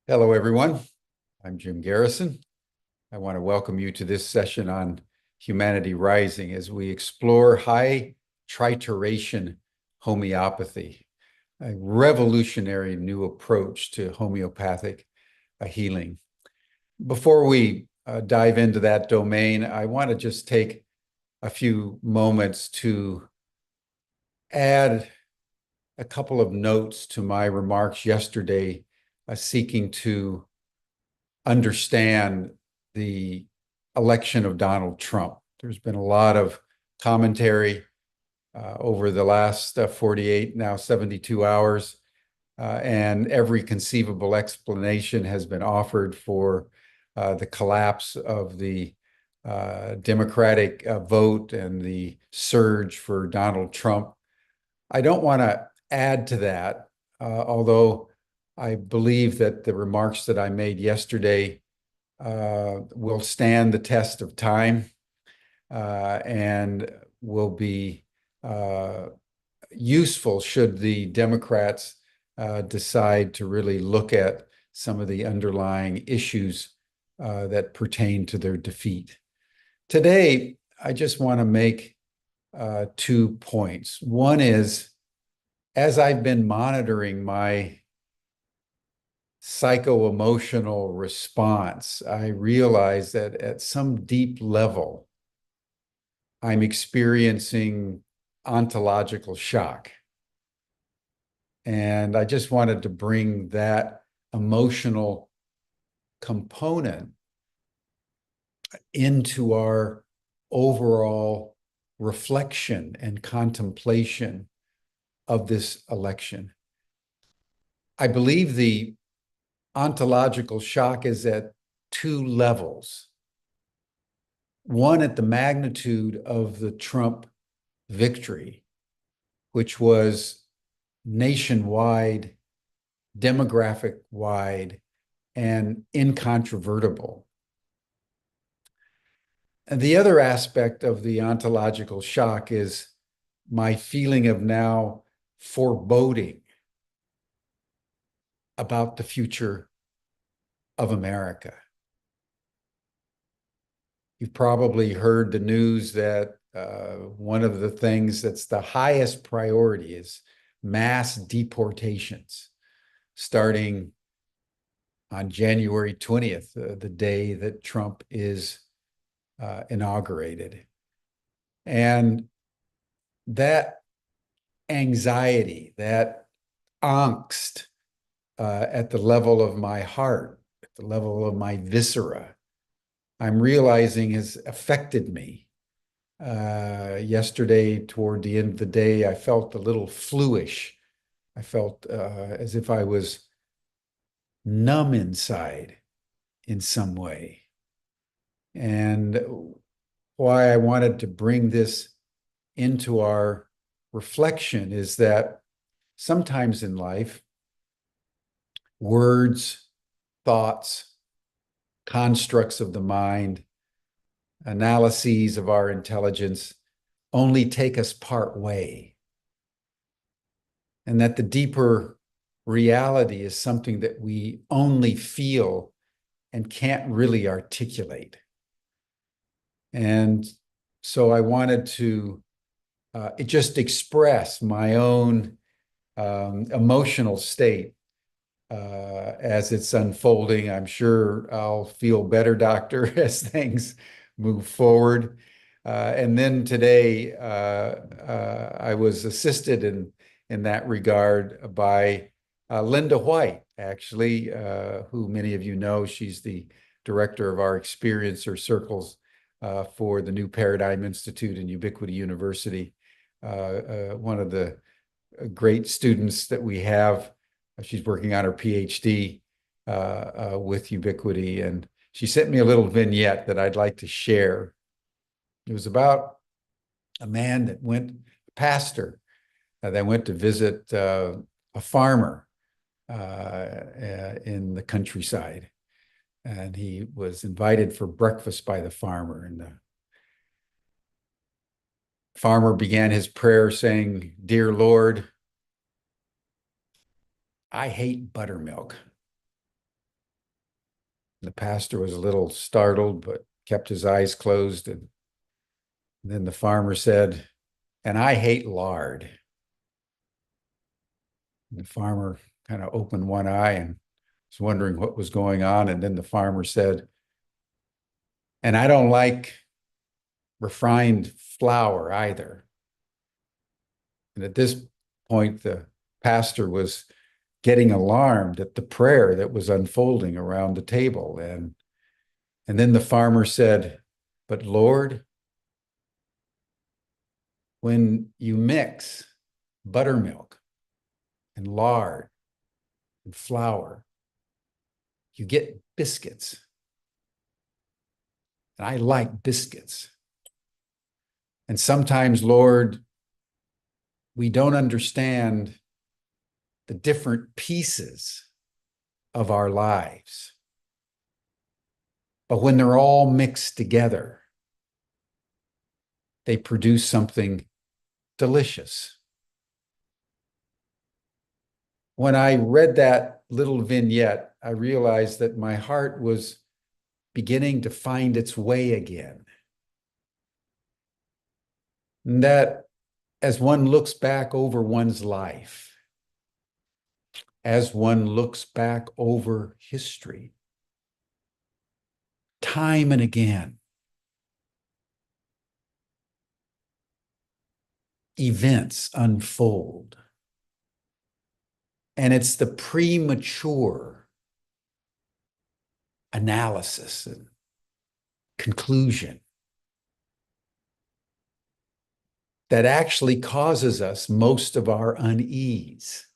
Hello, everyone. I'm Jim Garrison. I want to welcome you to this session on Humanity Rising as we explore high-trituration homeopathy, a revolutionary new approach to homeopathic healing. Before we dive into that domain, I want to just take a few moments to add a couple of notes to my remarks yesterday, seeking to understand the election of Donald Trump. There's been a lot of commentary over the last 48, now 72 hours, and every conceivable explanation has been offered for the collapse of the Democratic vote and the surge for Donald Trump. I don't want to add to that, although I believe that the remarks that I made yesterday will stand the test of time and will be useful should the Democrats decide to really look at some of the underlying issues that pertain to their defeat. Today, I just want to make 2 points. One is, as I've been monitoring my psycho-emotional response, I realize that at some deep level, I'm experiencing ontological shock. And I just wanted to bring that emotional component into our overall reflection and contemplation of this election. I believe the ontological shock is at two levels. One, at the magnitude of the Trump victory, which was nationwide, demographic-wide, and incontrovertible. And the other aspect of the ontological shock is my feeling of now foreboding about the future of America. You've probably heard the news that one of the things that's the highest priority is mass deportations, starting on January 20th, the day that Trump is inaugurated. And that anxiety, that angst at the level of my heart, at the level of my viscera, I'm realizing has affected me. Yesterday, toward the end of the day, I felt a little fluish. I felt as if I was numb inside in some way. And why I wanted to bring this into our reflection is that sometimes in life, words, thoughts, constructs of the mind, analyses of our intelligence only take us part way. And that the deeper reality is something that we only feel and can't really articulate. And so I wanted to just express my own emotional state as it's unfolding. I'm sure I'll feel better, doctor, as things move forward. And then today, I was assisted in that regard by Linda White, actually, who many of you know. She's the director of our experiencer circles for the New Paradigm Institute and Ubiquity University. One of the great students that we have. She's working on her PhD with Ubiquity, and she sent me a little vignette that I'd like to share. It was about a man that went, a pastor, that went to visit a farmer in the countryside. And he was invited for breakfast by the farmer. And the farmer began his prayer saying, "Dear Lord, I hate buttermilk." The pastor was a little startled, but kept his eyes closed. And then the farmer said, "And I hate lard." And the farmer kind of opened one eye and was wondering what was going on. And then the farmer said, "And I don't like refined flour either." And at this point, the pastor was getting alarmed at the prayer that was unfolding around the table. And then the farmer said, "But Lord, when you mix buttermilk and lard and flour, you get biscuits. And I like biscuits. And sometimes, Lord, we don't understand the different pieces of our lives. But when they're all mixed together, they produce something delicious." When I read that little vignette, I realized that my heart was beginning to find its way again. And that as one looks back over one's life, as one looks back over history, time and again, events unfold. And it's the premature analysis and conclusion that actually causes us most of our unease.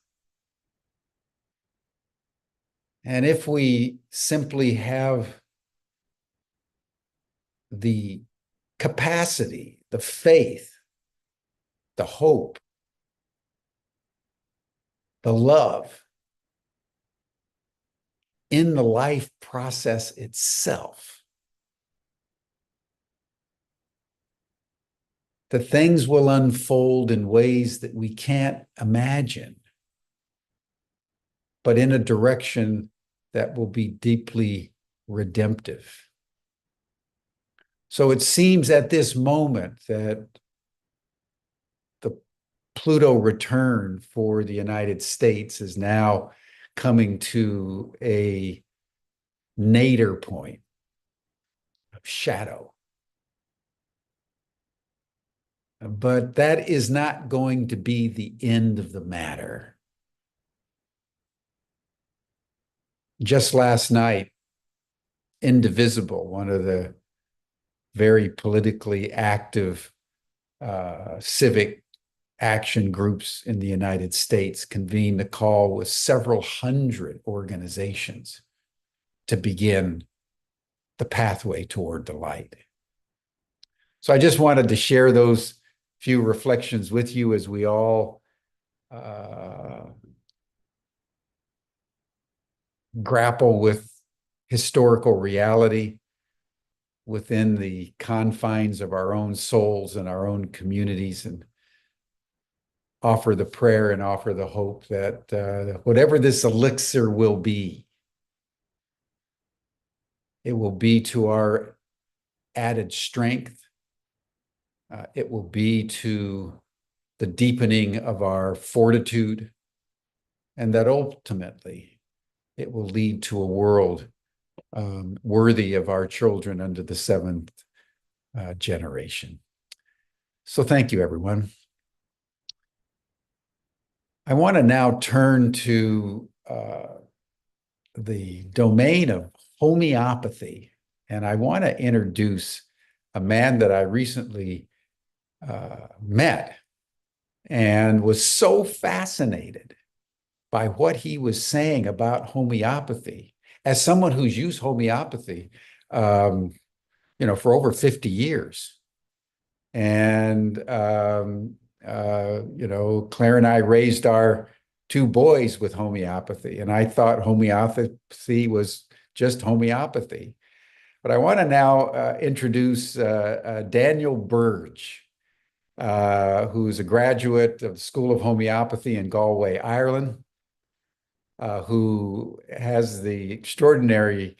And if we simply have the capacity, the faith, the hope, the love in the life process itself, the things will unfold in ways that we can't imagine, but in a direction that will be deeply redemptive. So it seems at this moment that the Pluto return for the United States is now coming to a nadir point of shadow. But that is not going to be the end of the matter. Just last night, Indivisible, one of the very politically active civic action groups in the United States, convened a call with several hundred organizations to begin the pathway toward the light. So I just wanted to share those few reflections with you as we all grapple with historical reality within the confines of our own souls and our own communities, and offer the prayer and offer the hope that whatever this elixir will be, it will be to our added strength. It will be to the deepening of our fortitude, and that ultimately it will lead to a world worthy of our children under the seventh generation. So thank you, everyone. I want to now turn to the domain of homeopathy, and I want to introduce a man that I recently met and was so fascinated by what he was saying about homeopathy. As someone who's used homeopathy, for over 50 years, and Claire and I raised our two boys with homeopathy, and I thought homeopathy was just homeopathy. But I want to now introduce Daniel Burge, who's a graduate of the School of Homeopathy in Galway, Ireland, who has the extraordinary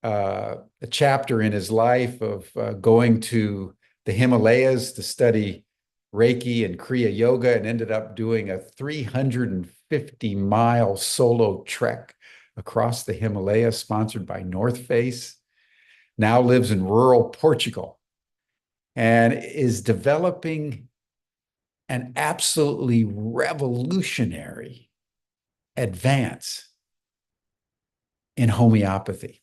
a chapter in his life of going to the Himalayas to study Reiki and Kriya Yoga, and ended up doing a 350-mile solo trek across the Himalayas, sponsored by North Face. Now lives in rural Portugal and is developing an absolutely revolutionary advance in homeopathy.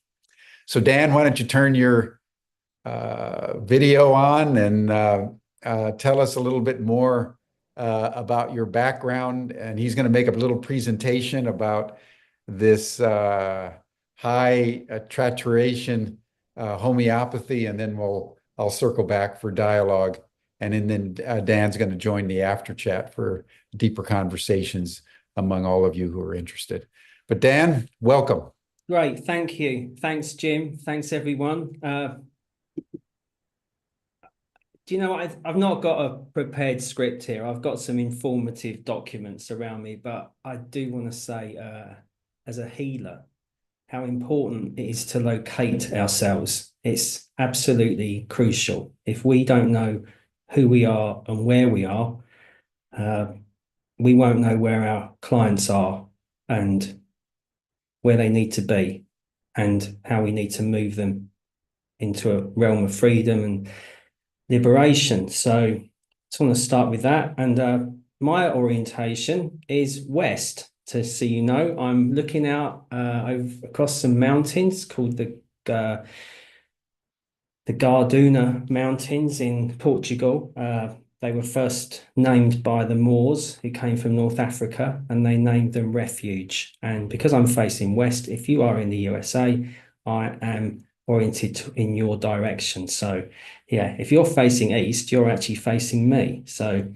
So Dan, why don't you turn your video on and tell us a little bit more about your background. And he's going to make a little presentation about this high-trituration homeopathy, and then I'll circle back for dialogue. And then Dan's going to join the after chat for deeper conversations among all of you who are interested. But Dan, welcome. Great, thank you. Thanks, Jim. Thanks, everyone. Do you know, I've not got a prepared script here. I've got some informative documents around me, but I do want to say, as a healer, how important it is to locate ourselves. It's absolutely crucial. If we don't know who we are and where we are, we won't know where our clients are and where they need to be and how we need to move them into a realm of freedom and liberation. So I just want to start with that. And my orientation is west. To see, you know, I'm looking out across some mountains called the Garduna Mountains in Portugal. They were first named by the Moors who came from North Africa, and they named them Refuge. And because I'm facing west, if you are in the USA, I am oriented in your direction. So yeah, if you're facing east, you're actually facing me. So,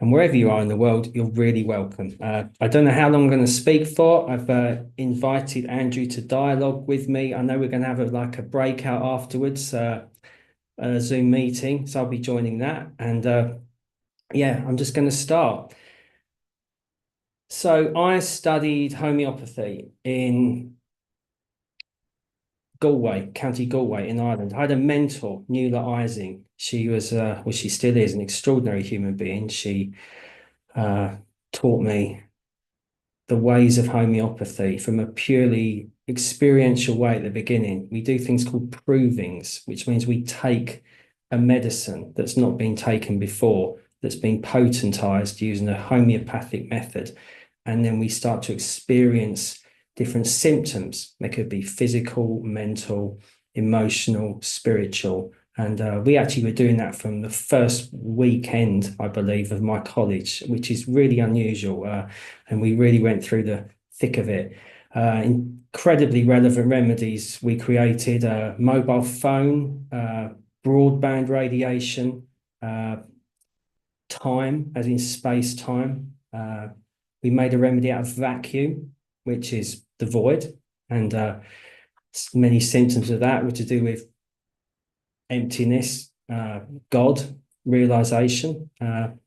and wherever you are in the world, you're really welcome. I don't know how long I'm going to speak for. I've invited Andrew to dialogue with me. I know we're going to have a breakout afterwards, a Zoom meeting. So I'll be joining that. And yeah, I'm just going to start. So I studied homeopathy in Galway, County Galway in Ireland. I had a mentor, Nuala Ising. She was, well, she still is an extraordinary human being. She taught me the ways of homeopathy from a purely experiential way at the beginning. We do things called provings, which means we take a medicine that's not been taken before, that's been potentized using a homeopathic method, and then we start to experience different symptoms. They could be physical, mental, emotional, spiritual. And we actually were doing that from the first weekend, I believe, of my college, which is really unusual. And we really went through the thick of it. Incredibly relevant remedies. We created a mobile phone, broadband radiation, time, as in space time. We made a remedy out of vacuum, which is the void. And many symptoms of that were to do with emptiness, God, realization. But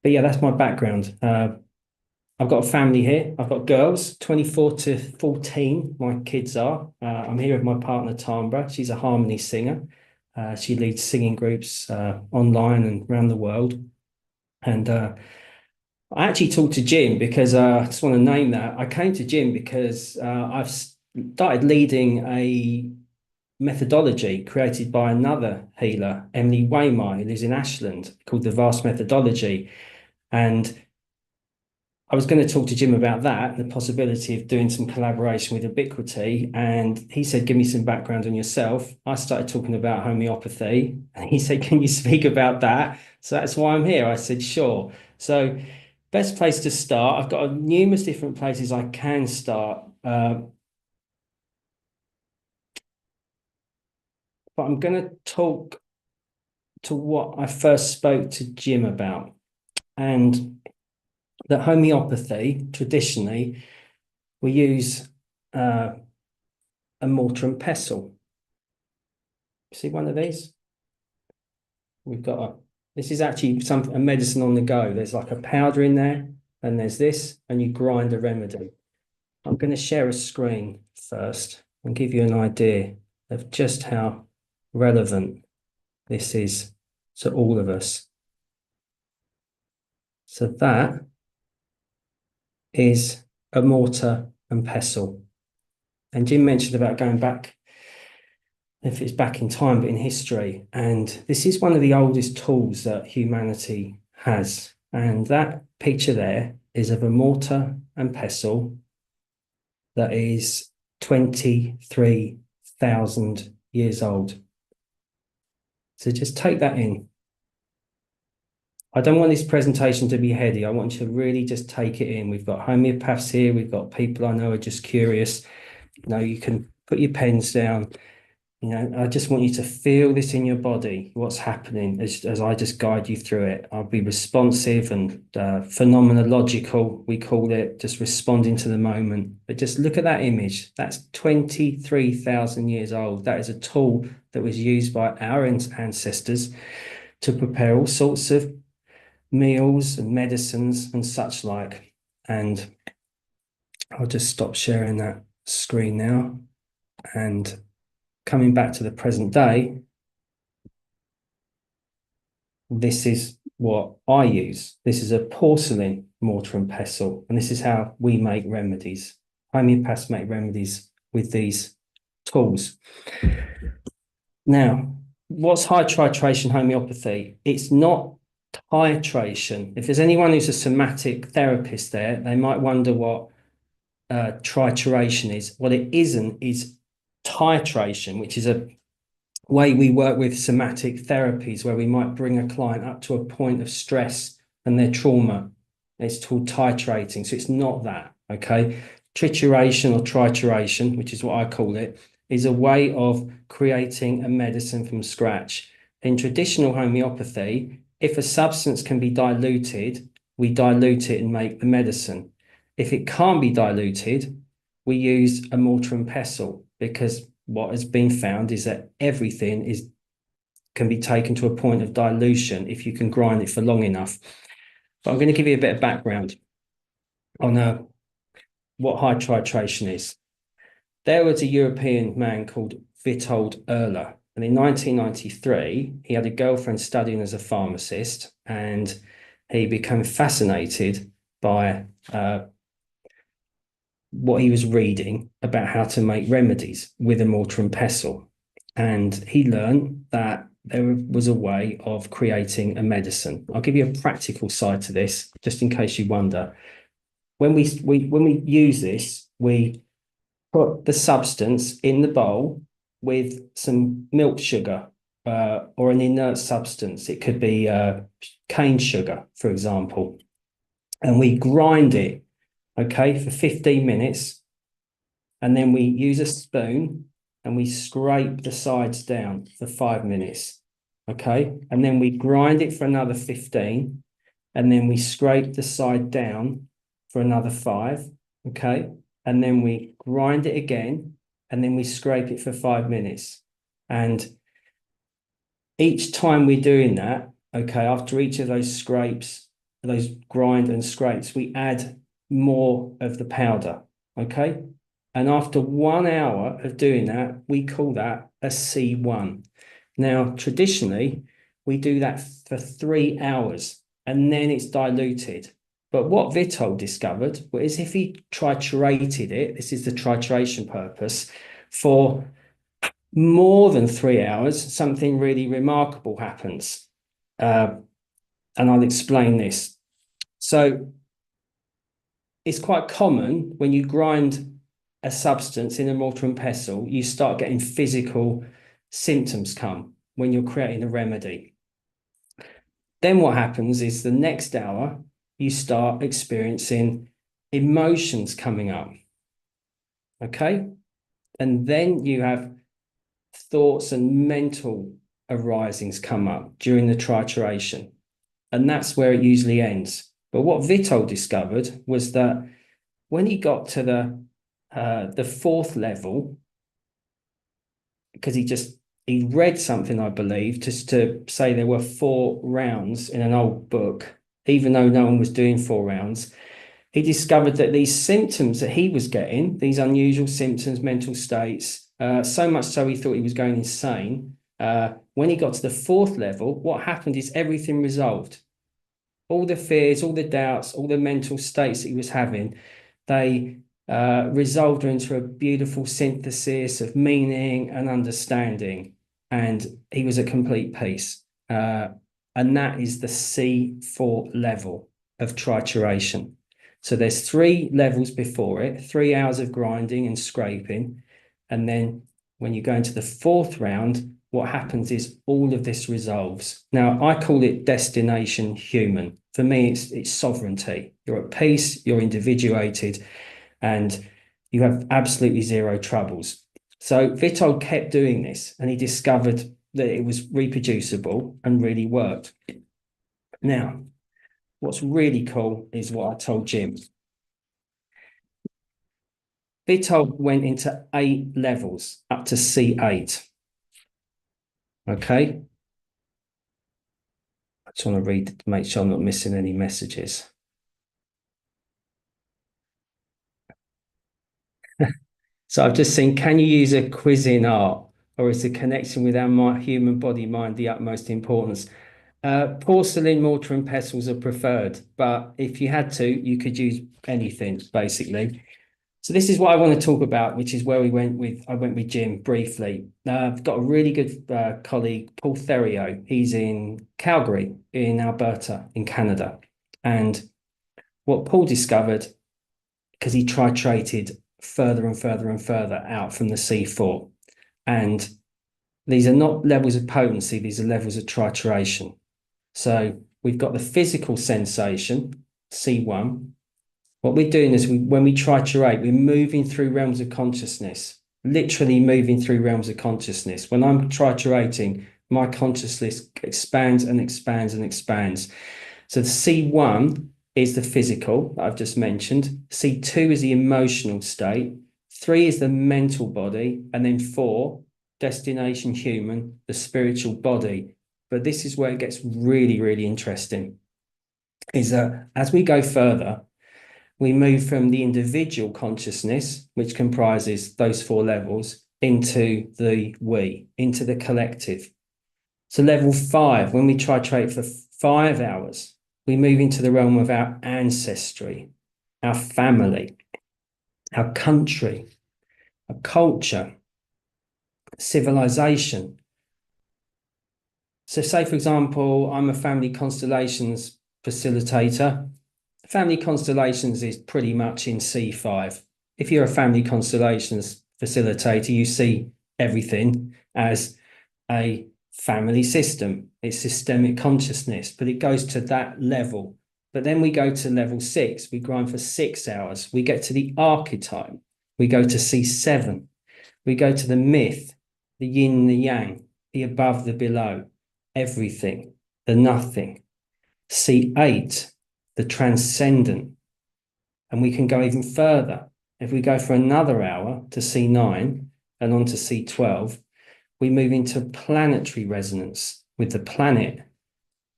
yeah, that's my background. I've got a family here. I've got girls, 24 to 14, my kids are. I'm here with my partner, Tambra. She's a harmony singer. She leads singing groups online and around the world. And I actually talked to Jim because I just want to name that. I came to Jim because I've started leading a methodology created by another healer, Emily Waymire, who lives in Ashland, called the Vast Methodology. And I was going to talk to Jim about that, the possibility of doing some collaboration with Ubiquity. And he said, give me some background on yourself. I started talking about homeopathy. And he said, can you speak about that? So that's why I'm here. I said, sure. So best place to start. I've got numerous different places I can start. But I'm going to talk to what I first spoke to Jim about. And that homeopathy, traditionally, we use a mortar and pestle. See one of these? We've got this is actually a medicine on the go. There's like a powder in there, and there's this, and you grind a remedy. I'm going to share a screen first. and give you an idea of just how relevant this is to all of us. So that is a mortar and pestle. And Jim mentioned about going back, if it's back in time, but in history. And this is one of the oldest tools that humanity has. And that picture there is of a mortar and pestle that is 23,000 years old. So just take that in. I don't want this presentation to be heady. I want you to really just take it in. We've got homeopaths here. We've got people I know are just curious. You can put your pens down. I just want you to feel this in your body, what's happening as I just guide you through it. I'll be responsive and phenomenological, we call it, just responding to the moment. But just look at that image. That's 23,000 years old. That is a tool that was used by our ancestors to prepare all sorts of meals and medicines and such like. And I'll just stop sharing that screen now. And coming back to the present day, this is what I use. This is a porcelain mortar and pestle, and this is how we make remedies. Homeopaths make remedies with these tools. Now, what's high-trituration homeopathy? It's not titration. If there's anyone who's a somatic therapist there, they might wonder what trituration is. What it isn't is titration, which is a way we work with somatic therapies where we might bring a client up to a point of stress and their trauma. It's called titrating. So it's not that, okay? Trituration or trituration, which is what I call it, is a way of creating a medicine from scratch. In traditional homeopathy, if a substance can be diluted, we dilute it and make the medicine. If it can't be diluted, we use a mortar and pestle, because what has been found is that everything can be taken to a point of dilution if you can grind it for long enough. But I'm going to give you a bit of background on what high titration is. There was a European man called Witold Erler, and in 1993, he had a girlfriend studying as a pharmacist, and he became fascinated by what he was reading about how to make remedies with a mortar and pestle. And he learned that there was a way of creating a medicine. I'll give you a practical side to this, just in case you wonder. When we use this, we put the substance in the bowl with some milk sugar or an inert substance. It could be cane sugar, for example. And we grind it, okay, for 15 minutes. And then we use a spoon and we scrape the sides down for 5 minutes, okay? And then we grind it for another 15. And then we scrape the side down for another 5, okay? And then we grind it again, and then we scrape it for 5 minutes. And each time we're doing that, okay, after each of those scrapes, those grind and scrapes, we add more of the powder, okay? And after 1 hour of doing that, we call that a C1. Now, traditionally, we do that for 3 hours, and then it's diluted. But what Witold discovered was if he triturated it, this is the trituration purpose, for more than 3 hours, something really remarkable happens. And I'll explain this. So it's quite common when you grind a substance in a mortar and pestle, you start getting physical symptoms come when you're creating a remedy. Then what happens is the next hour, you start experiencing emotions coming up, okay? And then you have thoughts and mental arisings come up during the trituration. And that's where it usually ends. But what Witold discovered was that when he got to the 4th level, because he read something, I believe, just to say there were 4 rounds in an old book, even though no one was doing 4 rounds, he discovered that these symptoms that he was getting, these unusual symptoms, mental states, so much so he thought he was going insane. When he got to the fourth level, what happened is everything resolved. All the fears, all the doubts, all the mental states that he was having, they resolved into a beautiful synthesis of meaning and understanding. And he was at complete peace. And that is the C4 level of trituration. So there's 3 levels before it, 3 hours of grinding and scraping. And then when you go into the 4th round, what happens is all of this resolves. Now, I call it destination human. For me, it's sovereignty. You're at peace, you're individuated, and you have absolutely zero troubles. So Vitold kept doing this, and he discovered that it was reproducible and really worked. Now, what's really cool is what I told Jim. Vitold went into 8 levels, up to C8. Okay. I just want to read to make sure I'm not missing any messages. So I've just seen, can you use a quiz in art, or is the connection with our human body mind the utmost importance? Porcelain, mortar and pestles are preferred, but if you had to, you could use anything, basically. So this is what I want to talk about, which is where I went with Jim briefly. I've got a really good colleague, Paul Theriot. He's in Calgary, in Alberta, in Canada. And what Paul discovered, because he titrated further and further and further out from the C4. And these are not levels of potency, these are levels of trituration. So we've got the physical sensation, C1. What we're doing is when we triturate, we're moving through realms of consciousness, literally moving through realms of consciousness. When I'm triturating, my consciousness expands and expands and expands. So the C1 is the physical that I've just mentioned. C2 is the emotional state. 3 is the mental body. And then 4, destination human, the spiritual body. But this is where it gets really, really interesting, is that as we go further, we move from the individual consciousness, which comprises those 4 levels, into the we, into the collective. So level 5, when we titrate for 5 hours, we move into the realm of our ancestry, our family, our country, our culture, civilization. So say, for example, I'm a family constellations facilitator. Family constellations is pretty much in C5. If you're a family constellations facilitator, you see everything as a family system. It's systemic consciousness, but it goes to that level. But then we go to level 6. We grind for 6 hours. We get to the archetype. We go to C7. We go to the myth, the yin, the yang, the above, the below, everything, the nothing. C8, the transcendent. And we can go even further. If we go for another hour to C9 and on to C12, we move into planetary resonance with the planet.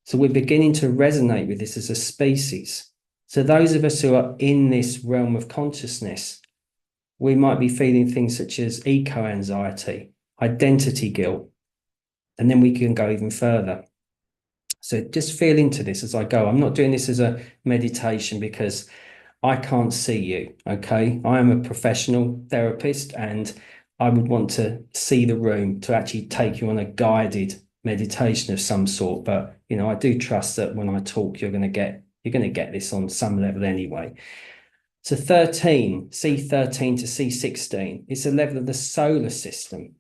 So we're beginning to resonate with this as a species. So those of us who are in this realm of consciousness, we might be feeling things such as eco-anxiety, identity guilt, and then we can go even further. So just feel into this as I go. I'm not doing this as a meditation because I can't see you, okay? I am a professional therapist and I would want to see the room to actually take you on a guided meditation of some sort. But, you know, I do trust that when I talk, you're going to get this on some level anyway. So 13, C13 to C16, it's a level of the solar system.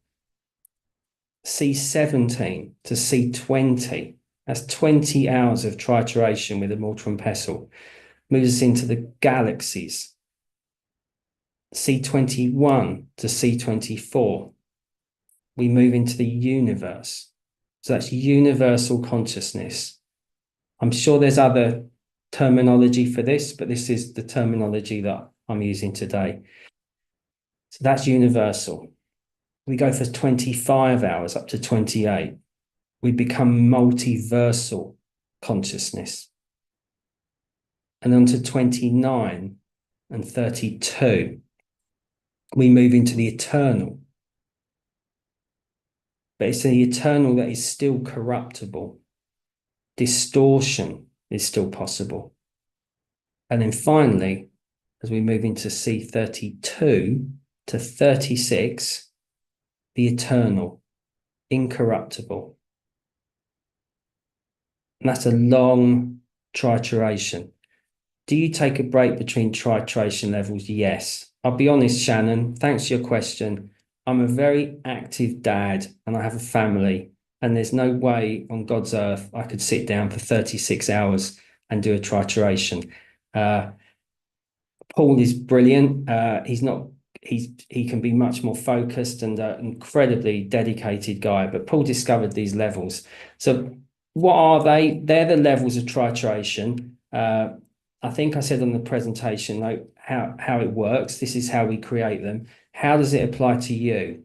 C17 to C20, that's 20 hours of trituration with a mortar and pestle. Moves us into the galaxies. C21 to C24. We move into the universe. So that's universal consciousness. I'm sure there's other terminology for this, but this is the terminology that I'm using today. So that's universal. We go for 25 hours up to 28. We become multiversal consciousness. and on to 29 and 32. We move into the eternal. But it's the eternal that is still corruptible. Distortion is still possible. And then finally, as we move into C32 to 36, the eternal, incorruptible. And that's a long trituration. Do you take a break between trituration levels? Yes. I'll be honest, Shannon, thanks for your question. I'm a very active dad and I have a family, and there's no way on God's earth I could sit down for 36 hours and do a trituration. Paul is brilliant. He can be much more focused and incredibly dedicated guy, but Paul discovered these levels. So what are they? They're the levels of trituration. I think I said on the presentation like how it works. This is how we create them. How does it apply to you?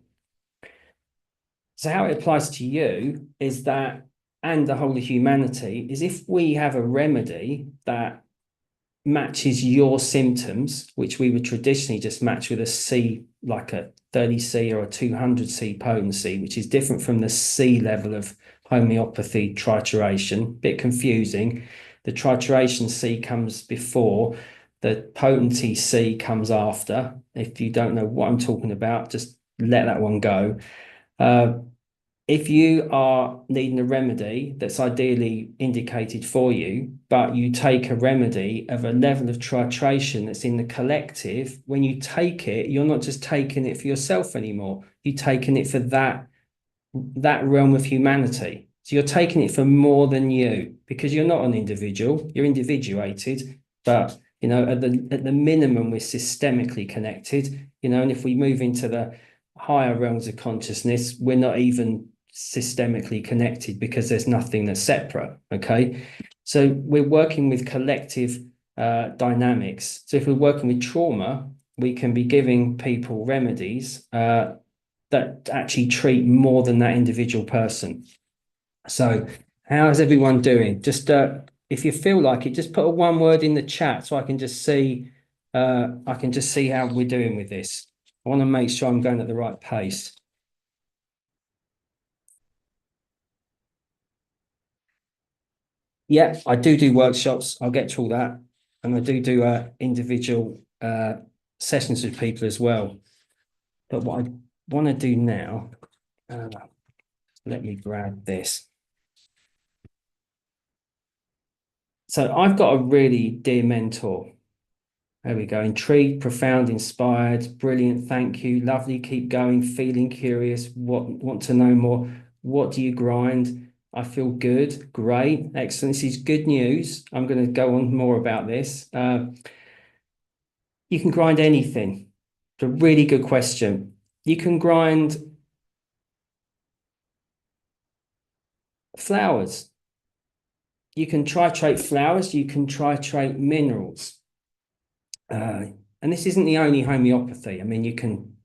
So how it applies to you is that, and the whole of humanity, is if we have a remedy that matches your symptoms, which we would traditionally just match with a C, like a 30C or a 200C potency, which is different from the C level of homeopathy trituration. Bit confusing. The trituration C comes before, the potency C comes after. If you don't know what I'm talking about, just let that one go. If you are needing a remedy that's ideally indicated for you, but you take a remedy of a level of trituration that's in the collective, when you take it, you're not just taking it for yourself anymore. You're taking it for that realm of humanity. So you're taking it for more than you, because you're not an individual, you're individuated, but at the minimum, we're systemically connected, and if we move into the higher realms of consciousness, we're not even systemically connected because there's nothing that's separate. Okay, so we're working with collective dynamics. So if we're working with trauma, we can be giving people remedies that actually treat more than that individual person. So how's everyone doing? Just if you feel like it, just put a one word in the chat so I can just see how we're doing with this. I want to make sure I'm going at the right pace. Yeah, I do workshops. I'll get to all that. And I do individual sessions with people as well. But what I want to do now, let me grab this. So I've got a really dear mentor. There we go. Intrigued, profound, inspired, brilliant. Thank you. Lovely. Keep going. Feeling curious. Want to know more? What do you grind? I feel good. Great. Excellent. This is good news. I'm going to go on more about this. You can grind anything. It's a really good question. You can grind flowers. You can titrate flowers. You can titrate minerals. And this isn't the only homeopathy. I mean, you can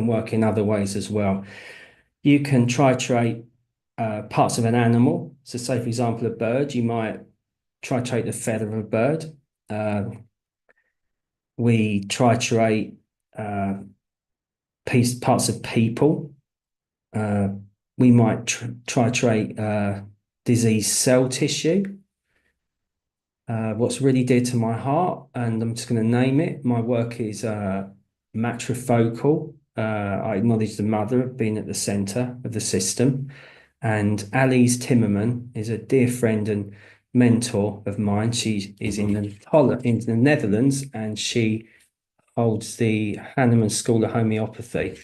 work in other ways as well. You can titrate parts of an animal. So say, for example, a bird, you might titrate the feather of a bird. We titrate parts of people. We might titrate diseased cell tissue. What's really dear to my heart, and I'm just going to name it. My work is matrifocal. I acknowledge the mother of being at the center of the system. And Alice Timmerman is a dear friend and mentor of mine. She is in the Netherlands, and she holds the Hahnemann School of Homeopathy.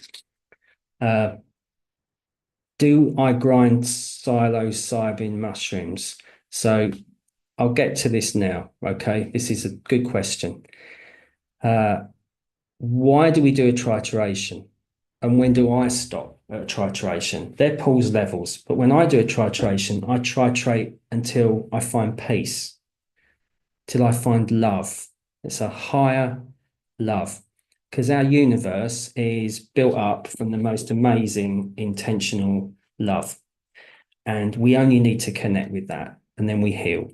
Do I grind psilocybin mushrooms? So I'll get to this now. Okay, this is a good question. Why do we do a trituration? And when do I stop at a trituration? They're Paul's levels. But when I do a trituration, I titrate until I find peace, till I find love. It's a higher love, because our universe is built up from the most amazing intentional love. And we only need to connect with that, and then we heal.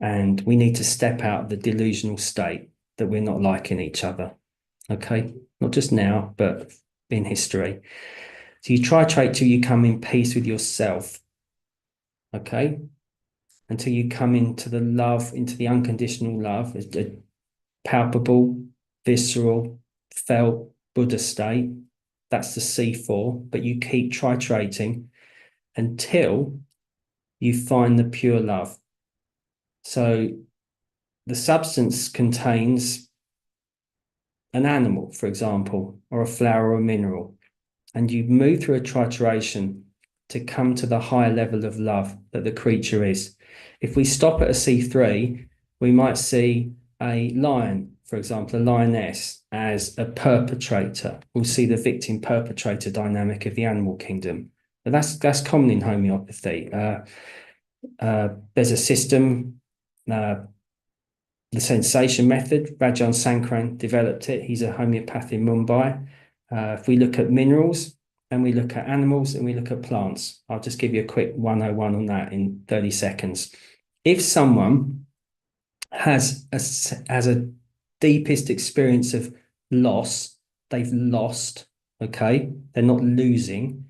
And we need to step out of the delusional state that we're not liking each other. Okay, not just now, but in history. So you titrate till you come in peace with yourself. Okay, until you come into the love, into the unconditional love, a palpable, visceral, felt Buddha state. That's the C4, but you keep titrating until you find the pure love. So the substance contains an animal, for example, or a flower or a mineral, and you move through a trituration to come to the higher level of love that the creature is. If we stop at a C3, we might see a lion, for example, a lioness, as a perpetrator. We'll see the victim-perpetrator dynamic of the animal kingdom. But that's common in homeopathy. There's a system, the sensation method. Rajan Sankran developed it. He's a homeopath in Mumbai. If we look at minerals and we look at animals and we look at plants, I'll just give you a quick 101 on that in 30 seconds. If someone has a deepest experience of loss, they've lost, okay, they're not losing,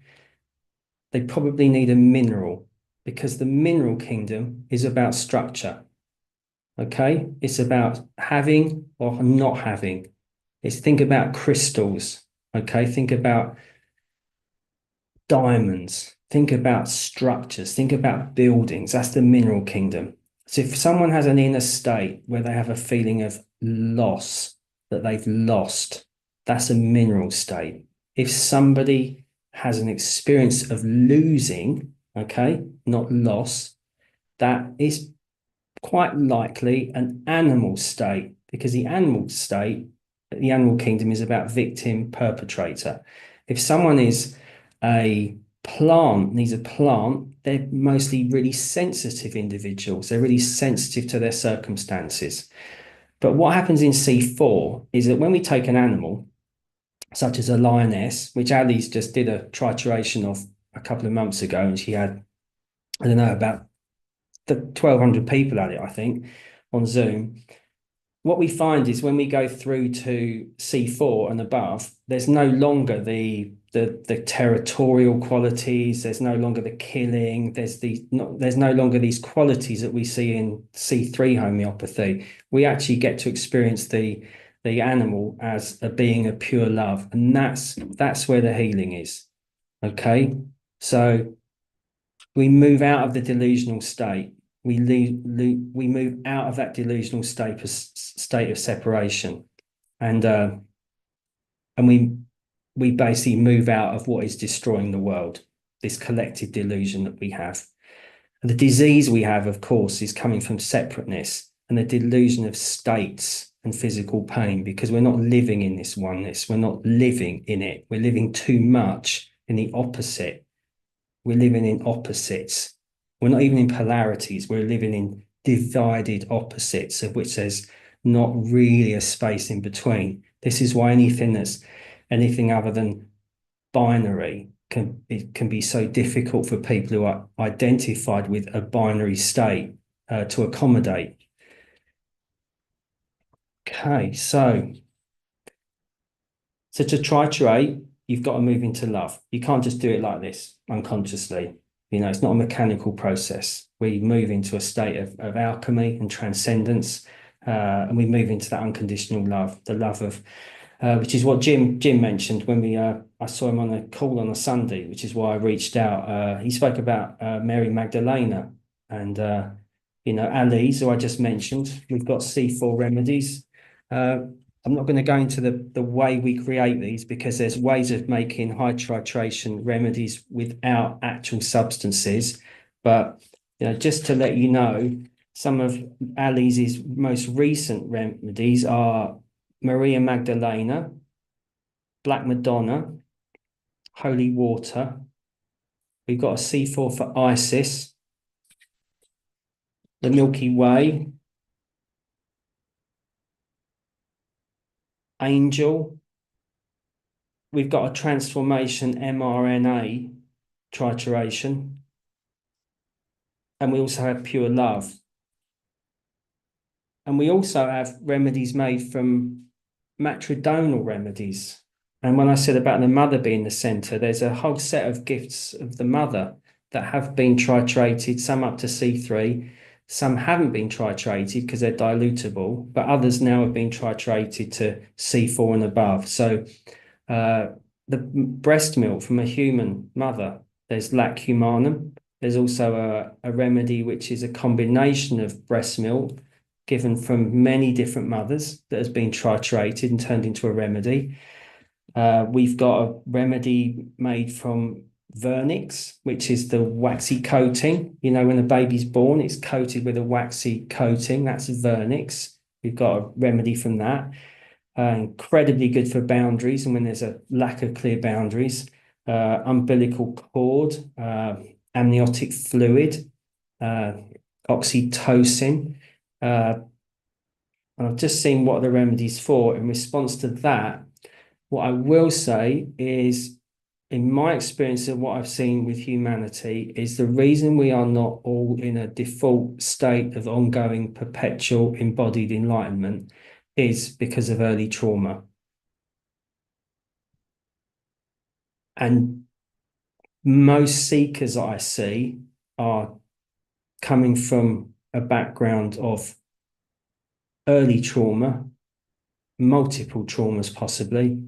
they probably need a mineral, because the mineral kingdom is about structure. Okay, it's about having or not having. It's think about crystals. Okay, think about diamonds. Think about structures. Think about buildings. That's the mineral kingdom. So if someone has an inner state where they have a feeling of loss, that they've lost, that's a mineral state. If somebody has an experience of losing, okay, not loss, that is quite likely an animal state, because the animal state, the animal kingdom, is about victim perpetrator. If someone is a plant, needs a plant, they're mostly really sensitive individuals. They're really sensitive to their circumstances. But what happens in C4 is that when we take an animal, such as a lioness, which Ali's just did a trituration of a couple of months ago, and she had, I don't know, about the 1,200 people at it, I think, on Zoom. What we find is when we go through to C4 and above, there's no longer the territorial qualities. There's no longer the killing. There's no longer these qualities that we see in C3 homeopathy. We actually get to experience the animal as a being of pure love, and that's where the healing is. Okay, so we move out of the delusional state. We move out of that delusional state of separation, and we basically move out of what is destroying the world, this collective delusion that we have. And the disease we have, of course, is coming from separateness and the delusion of states and physical pain, because we're not living in this oneness. We're not living in it. We're living too much in the opposite. We're living in opposites. We're not even in polarities. We're living in divided opposites, of which there's not really a space in between. This is why anything that's anything other than binary can be so difficult for people who are identified with a binary state to accommodate. Okay, so to triturate, you've got to move into love. You can't just do it like this unconsciously. You know, it's not a mechanical process. We move into a state of alchemy and transcendence, and we move into that unconditional love, the love of, which is what Jim mentioned when I saw him on a call on a Sunday, which is why I reached out. He spoke about Mary Magdalena and Ali's, who I just mentioned. We've got C4 remedies. I'm not going to go into the way we create these, because there's ways of making high titration remedies without actual substances. But just to let you know, some of Ali's most recent remedies are Maria Magdalena, Black Madonna, Holy Water. We've got a C4 for Isis, the Milky Way, Angel. We've got a transformation mRNA trituration. And we also have pure love. And we also have remedies made from matridonal remedies. And when I said about the mother being the center, there's a whole set of gifts of the mother that have been triturated, some up to C3, some haven't been triturated because they're dilutable, but others now have been triturated to C4 and above. So the breast milk from a human mother, there's lac humanum. There's also a remedy which is a combination of breast milk given from many different mothers that has been triturated and turned into a remedy. We've got a remedy made from vernix, which is the waxy coating. You know, when a baby's born, it's coated with a waxy coating. That's vernix. We've got a remedy from that. Incredibly good for boundaries and when there's a lack of clear boundaries. Umbilical cord, amniotic fluid, oxytocin. And I've just seen what are the remedies for. In response to that, what I will say is, in my experience of what I've seen with humanity, is the reason we are not all in a default state of ongoing, perpetual, embodied enlightenment is because of early trauma. And most seekers I see are coming from a background of early trauma, multiple traumas possibly,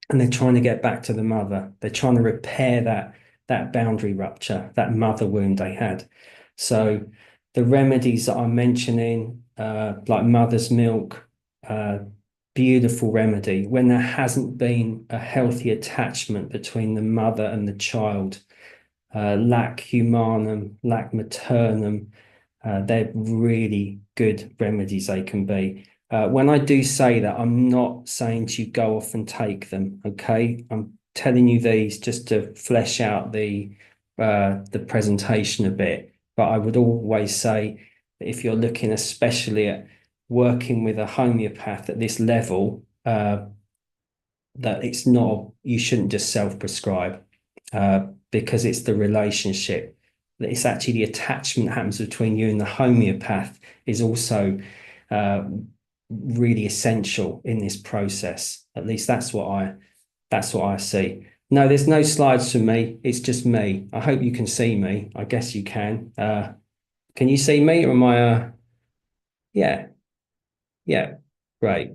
and they're trying to get back to the mother. They're trying to repair that boundary rupture, that mother wound they had. So the remedies that I'm mentioning, like mother's milk, beautiful remedy when there hasn't been a healthy attachment between the mother and the child. Lac humanum, lac maternum, they're really good remedies they can be. When I do say that, I'm not saying to you go off and take them, okay? I'm telling you these just to flesh out the presentation a bit. But I would always say that if you're looking especially at working with a homeopath at this level, that it's not, you shouldn't just self-prescribe because it's the relationship. It's actually the attachment that happens between you and the homeopath is also really essential in this process. At least that's what I see. No, there's no slides for me. It's just me. I hope you can see me. I guess you can. Can you see me or am I? Yeah, yeah, great.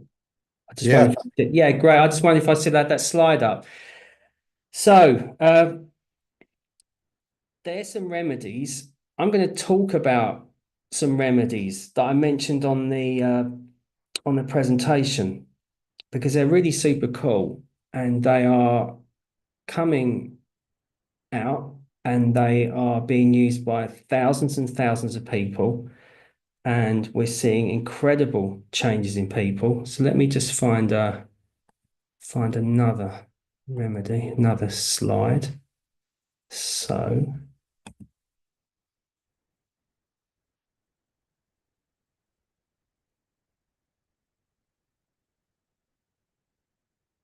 I just Yeah. wonder if, yeah, great. I just wonder if I still had that slide up. So there's some remedies. I'm going to talk about some remedies that I mentioned on the presentation because they're really super cool and they are coming out and they are being used by thousands and thousands of people. And we're seeing incredible changes in people. So let me just find another remedy, another slide. So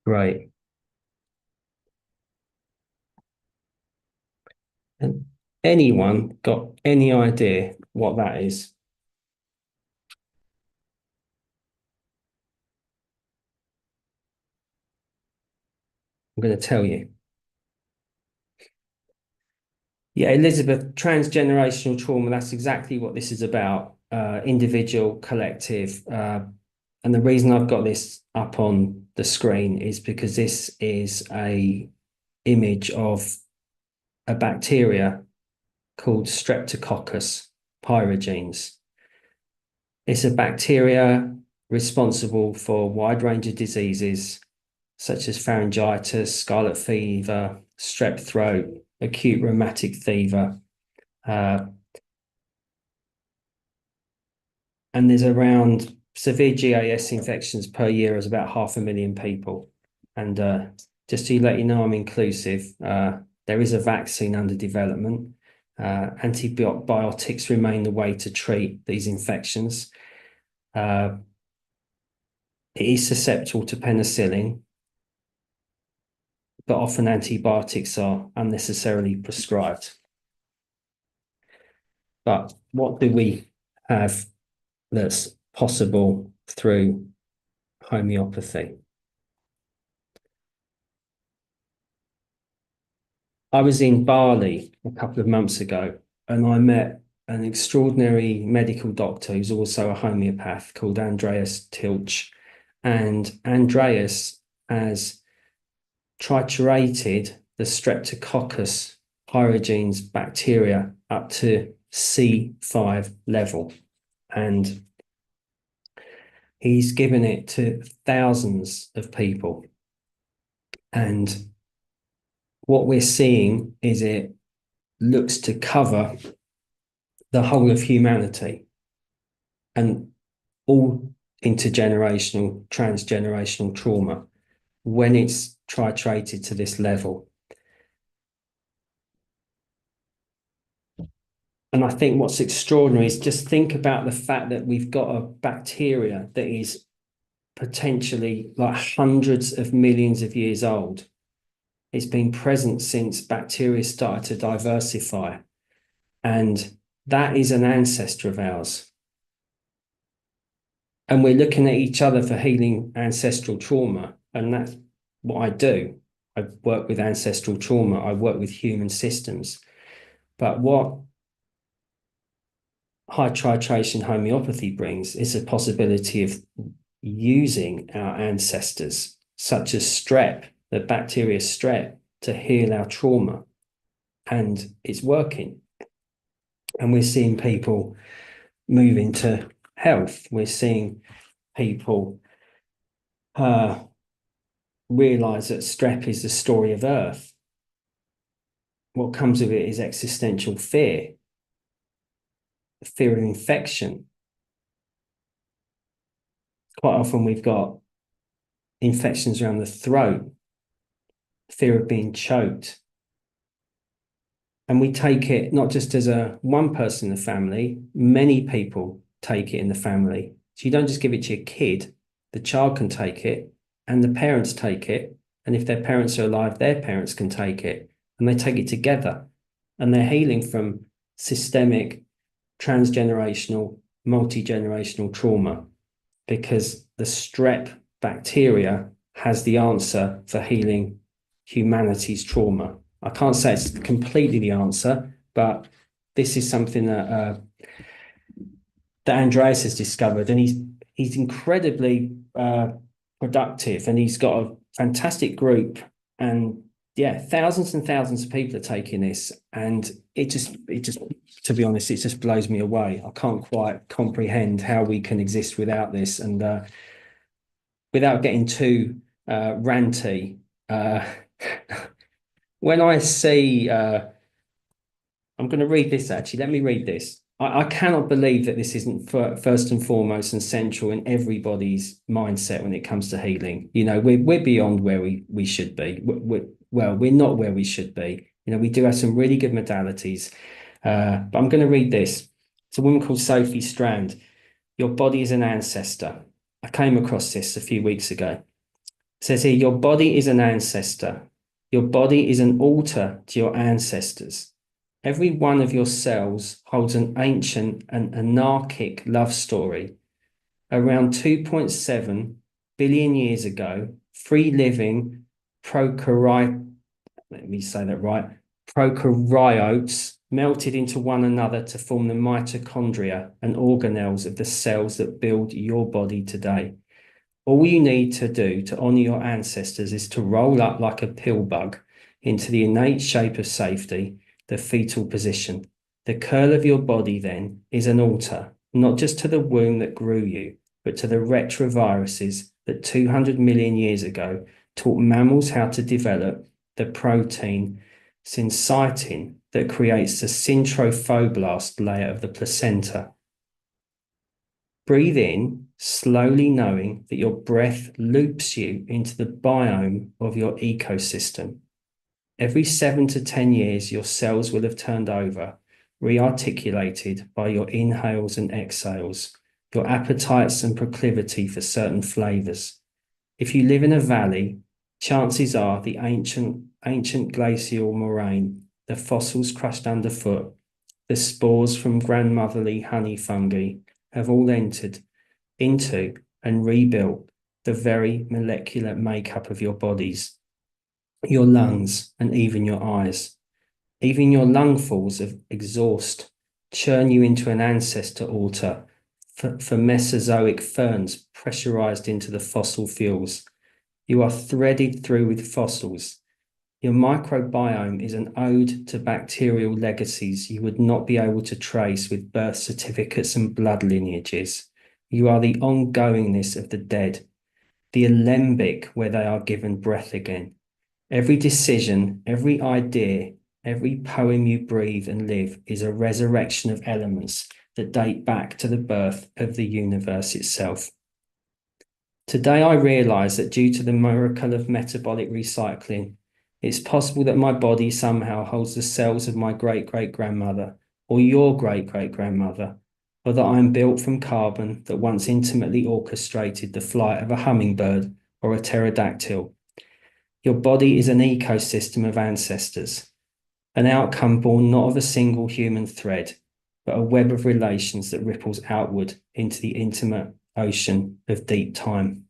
great. And anyone got any idea what that is? I'm going to tell you. Yeah, Elizabeth, transgenerational trauma, that's exactly what this is about. Individual, collective. And the reason I've got this up on the screen is because this is a image of a bacteria called Streptococcus pyogenes. It's a bacteria responsible for a wide range of diseases such as pharyngitis, scarlet fever, strep throat, acute rheumatic fever. And there's around severe GAS infections per year is about 500,000 people. And just to let you know, I'm inclusive. There is a vaccine under development. Antibiotics remain the way to treat these infections. It is susceptible to penicillin, but often antibiotics are unnecessarily prescribed. But what do we have that's possible through homeopathy. I was in Bali a couple of months ago, and I met an extraordinary medical doctor who's also a homeopath called Andreas Tilch. And Andreas has triturated the Streptococcus pyogenes bacteria up to C5 level. And he's given it to thousands of people. And what we're seeing is it looks to cover the whole of humanity and all intergenerational, transgenerational trauma when it's titrated to this level. And I think what's extraordinary is just think about the fact that we've got a bacteria that is potentially like hundreds of millions of years old. It's been present since bacteria started to diversify. And that is an ancestor of ours. And we're looking at each other for healing ancestral trauma. And that's what I do. I work with ancestral trauma. I work with human systems. But what high-trituration homeopathy brings is a possibility of using our ancestors, such as strep, the bacteria strep, to heal our trauma. And it's working. And we're seeing people move into health. We're seeing people realize that strep is the story of Earth. What comes with it is existential fear, fear of infection. Quite often we've got infections around the throat, fear of being choked. And we take it not just as a one person in the family, many people take it in the family. So you don't just give it to your kid, the child can take it, and the parents take it. And if their parents are alive, their parents can take it, and they take it together. And they're healing from systemic, transgenerational, multi-generational trauma, because the strep bacteria has the answer for healing humanity's trauma. I can't say it's completely the answer, but this is something that Andreas has discovered, and he's incredibly productive, and he's got a fantastic group, and yeah, thousands and thousands of people are taking this, and it just to be honest, it just blows me away. I can't quite comprehend how we can exist without this, and without getting too ranty. When I see, I'm going to read this actually. Let me read this. I cannot believe that this isn't first and foremost and central in everybody's mindset when it comes to healing. You know, we're beyond where we should be. We're not where we should be. You know, we do have some really good modalities. But I'm going to read this. It's a woman called Sophie Strand. Your body is an ancestor. I came across this a few weeks ago. It says here, your body is an ancestor. Your body is an altar to your ancestors. Every one of your cells holds an ancient and anarchic love story. Around 2.7 billion years ago, free living prokaryotes melted into one another to form the mitochondria and organelles of the cells that build your body today. All you need to do to honor your ancestors is to roll up like a pill bug into the innate shape of safety, the fetal position. The curl of your body then is an altar, not just to the womb that grew you, but to the retroviruses that 200 million years ago taught mammals how to develop the protein syncytin that creates the centrofoblast layer of the placenta. Breathe in, slowly knowing that your breath loops you into the biome of your ecosystem. Every 7 to 10 years, your cells will have turned over, re-articulated by your inhales and exhales, your appetites and proclivity for certain flavors. If you live in a valley, chances are the ancient glacial moraine, the fossils crushed underfoot, the spores from grandmotherly honey fungi have all entered into and rebuilt the very molecular makeup of your bodies, your lungs, and even your eyes. Even your lungfuls of exhaust churn you into an ancestor altar for Mesozoic ferns pressurized into the fossil fuels. You are threaded through with fossils. Your microbiome is an ode to bacterial legacies you would not be able to trace with birth certificates and blood lineages. You are the ongoingness of the dead, the alembic where they are given breath again. Every decision, every idea, every poem you breathe and live is a resurrection of elements that date back to the birth of the universe itself. Today, I realize that due to the miracle of metabolic recycling, it's possible that my body somehow holds the cells of my great-great-grandmother or your great-great-grandmother, or that I am built from carbon that once intimately orchestrated the flight of a hummingbird or a pterodactyl. Your body is an ecosystem of ancestors, an outcome born not of a single human thread, but a web of relations that ripples outward into the intimate ocean of deep time.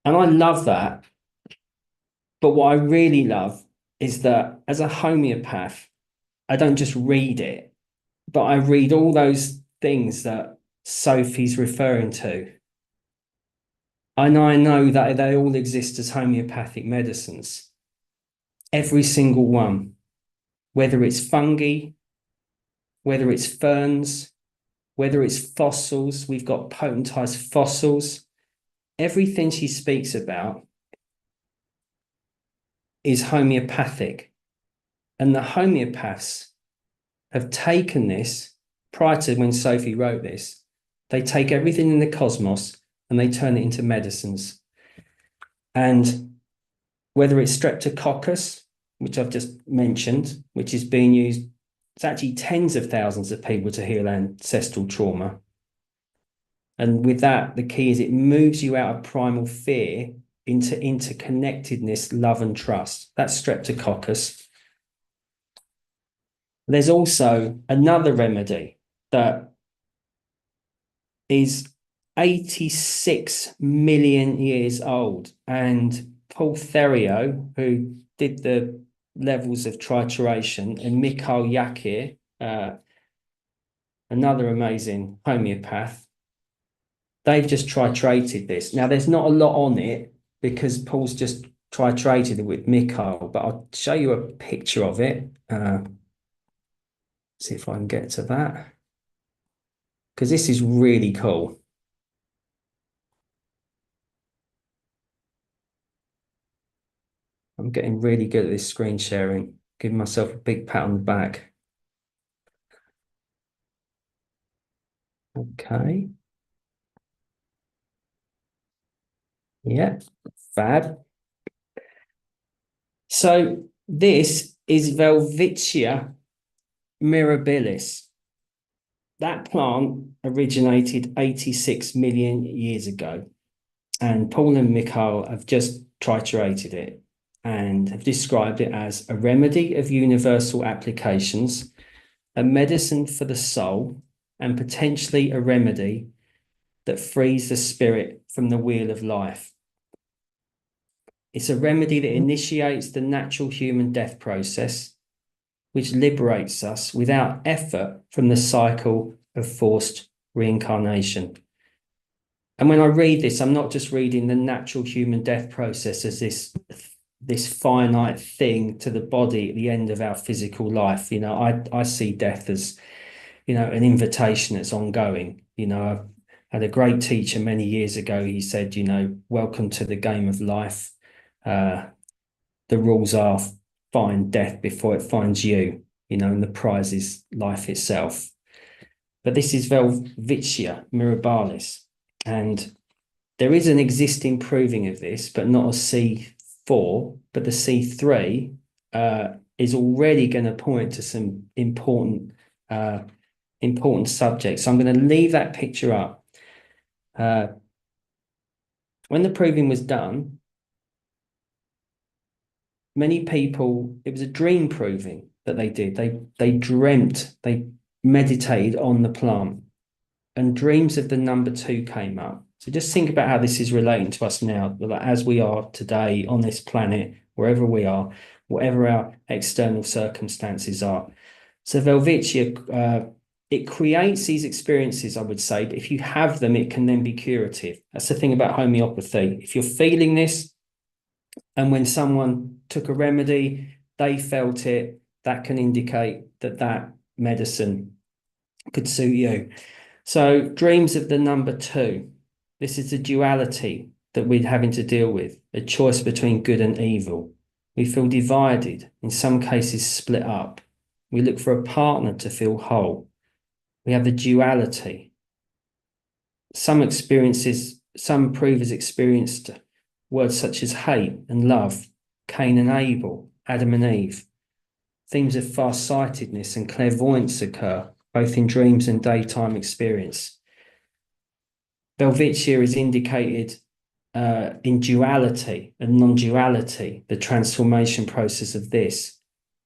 And I love that. But what I really love is that as a homeopath, I don't just read it, but I read all those things that Sophie's referring to. And I know that they all exist as homeopathic medicines. Every single one, whether it's fungi, whether it's ferns, whether it's fossils, we've got potentized fossils. Everything she speaks about is homeopathic. And the homeopaths have taken this, prior to when Sophie wrote this, they take everything in the cosmos and they turn it into medicines. And whether it's streptococcus, which I've just mentioned, which is being used, it's actually tens of thousands of people to heal ancestral trauma. And with that, the key is it moves you out of primal fear into interconnectedness, love, and trust. That's streptococcus. There's also another remedy that is 86 million years old. And Paul Therio, who did the levels of trituration, and Mikhail Yakir, another amazing homeopath, they've just triturated this. Now, there's not a lot on it because Paul's just triturated it with Mikhail, but I'll show you a picture of it. See if I can get to that, because this is really cool. I'm getting really good at this screen sharing, giving myself a big pat on the back. Okay. Yeah, fab. So this is Welwitschia mirabilis. That plant originated 86 million years ago, and Paul and Mikhail have just triturated it and have described it as a remedy of universal applications, a medicine for the soul, and potentially a remedy that frees the spirit from the wheel of life. It's a remedy that initiates the natural human death process, which liberates us without effort from the cycle of forced reincarnation. And when I read this, I'm not just reading the natural human death process as this finite thing to the body at the end of our physical life. You know, I see death as, you know, an invitation that's ongoing. You know, I had a great teacher many years ago. He said, you know, welcome to the game of life. The rules are find death before it finds you, you know, and the prize is life itself. But this is Welwitschia mirabilis, and there is an existing proving of this, but not a C4, but the C3 is already going to point to some important subjects. So I'm going to leave that picture up. When the proving was done, many people, it was a dream proving that they did. They dreamt, meditated on the plant, and dreams of the number 2 came up. So just think about how this is relating to us now, like as we are today on this planet, wherever we are, whatever our external circumstances are. So Velvicia, it creates these experiences, I would say, but if you have them, it can then be curative. That's the thing about homeopathy. If you're feeling this, and when someone took a remedy, they felt it, that can indicate that that medicine could suit you. So dreams of the number 2. This is the duality that we're having to deal with, a choice between good and evil. We feel divided, in some cases split up. We look for a partner to feel whole. We have the duality. Some provers experienced words such as hate and love, Cain and Abel, Adam and Eve. Themes of farsightedness and clairvoyance occur, both in dreams and daytime experience. Velvicia is indicated in duality and non-duality, the transformation process of this.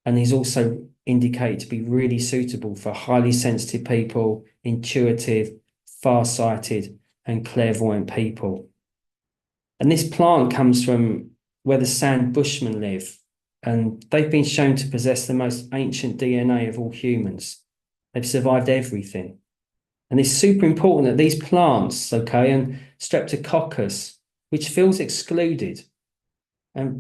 And he's also indicated to be really suitable for highly sensitive people, intuitive, far-sighted, and clairvoyant people. And this plant comes from where the Sand Bushmen live, and they've been shown to possess the most ancient DNA of all humans. They've survived everything. And it's super important that these plants, okay, and Streptococcus, which feels excluded, are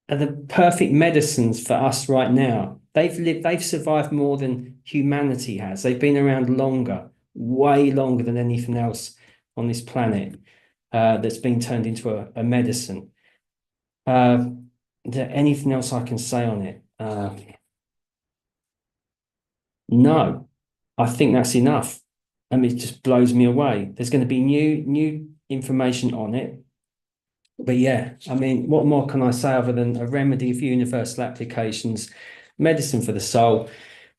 the perfect medicines for us right now. They've survived more than humanity has. They've been around longer, way longer than anything else on this planet that's been turned into a medicine. Is there anything else I can say on it? No, I think that's enough. I mean, it just blows me away. There's going to be new information on it. But yeah, I mean, what more can I say other than a remedy of universal applications, medicine for the soul,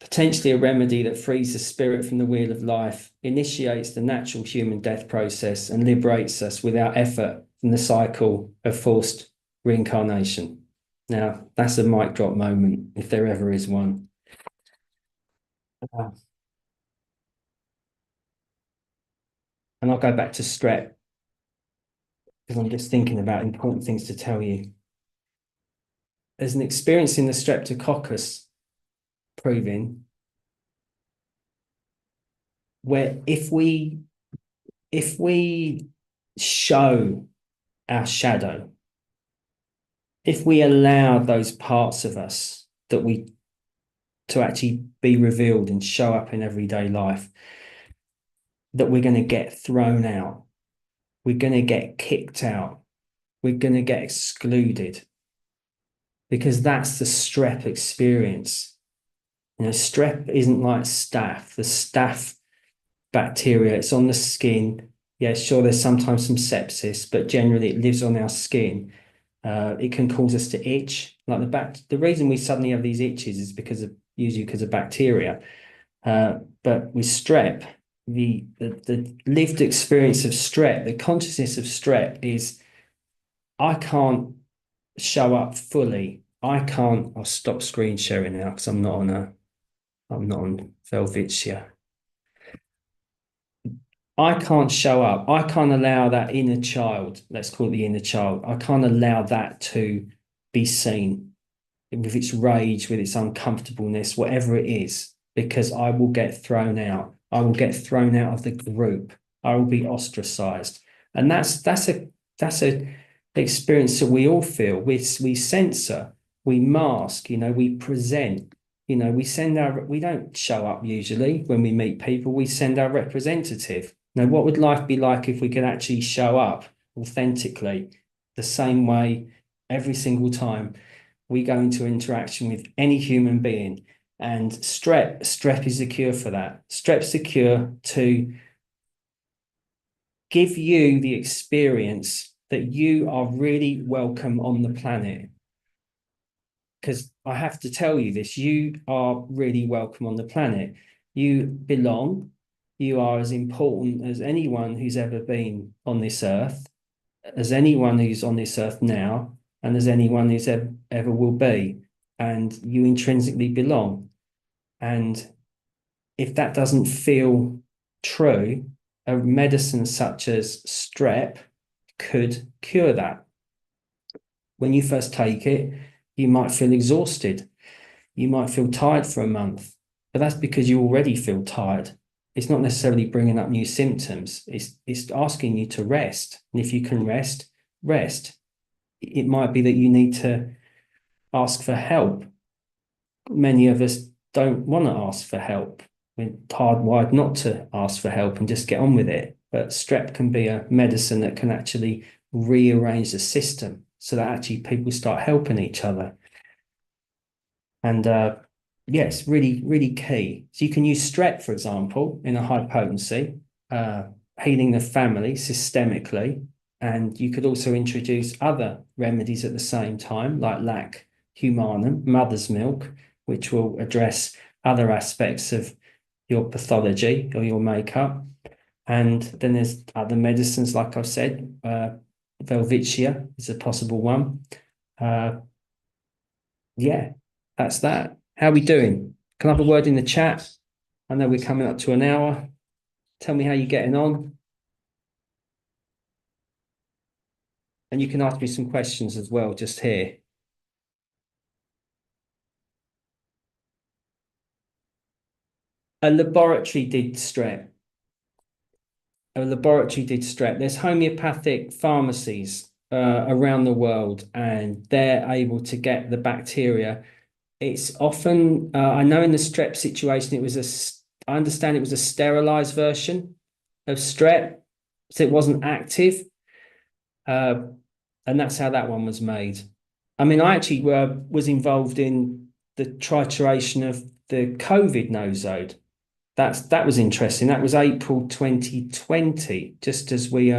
potentially a remedy that frees the spirit from the wheel of life, initiates the natural human death process, and liberates us without effort from the cycle of forced reincarnation. Now, that's a mic drop moment, if there ever is one. And I'll go back to strep, because I'm just thinking about important things to tell you. There's an experience in the Streptococcus proving where if we show our shadow, if we allow those parts of us to actually be revealed and show up in everyday life, that we're going to get thrown out, we're going to get kicked out, we're going to get excluded, because that's the strep experience. You know, strep isn't like staph. The staph bacteria, it's on the skin. Yeah, sure, there's sometimes some sepsis, but generally it lives on our skin. It can cause us to itch. Like the reason we suddenly have these itches is usually because of bacteria. But with strep, the lived experience of strep, the consciousness of strep is, I can't show up fully. I'll stop screen sharing now because I'm not on Velvicia. I can't show up. I can't allow that inner child, let's call it the inner child. I can't allow that to be seen with its rage, with its uncomfortableness, whatever it is, because I will get thrown out. I will get thrown out of the group. I will be ostracized. And that's a experience that we all feel. We censor, we mask, we present, we don't show up usually when we meet people, we send our representative. Now, what would life be like if we could actually show up authentically the same way every single time we go into interaction with any human being? And strep is the cure for that. Strep's the cure to give you the experience that you are really welcome on the planet. Because I have to tell you this, you are really welcome on the planet. You belong. You are as important as anyone who's ever been on this earth, as anyone who's on this earth now, and as anyone who's ever will be. And you intrinsically belong. And if that doesn't feel true, a medicine such as strep could cure that. When you first take it, you might feel exhausted. You might feel tired for a month, but that's because you already feel tired. It's not necessarily bringing up new symptoms. It's asking you to rest. And if you can rest, rest. It might be that you need to ask for help. Many of us don't want to ask for help. We're hardwired not to ask for help and just get on with it. But strep can be a medicine that can actually rearrange the system so that actually people start helping each other. And yes, really, really key. So you can use strep, for example, in a high potency, healing the family systemically. And you could also introduce other remedies at the same time, like lac humanum, mother's milk, which will address other aspects of your pathology or your makeup. And then there's other medicines, like I've said, Velvicia is a possible one. Yeah, that's that. How are we doing? Can I have a word in the chat? I know we're coming up to an hour. Tell me how you're getting on. And you can ask me some questions as well, just here. A laboratory did strep. A laboratory did strep. There's homeopathic pharmacies around the world, and they're able to get the bacteria. It's often, I know in the strep situation, I understand it was a sterilized version of strep, so it wasn't active. And that's how that one was made. I mean, I actually was involved in the trituration of the COVID nosode. That was interesting. That was April 2020, just as we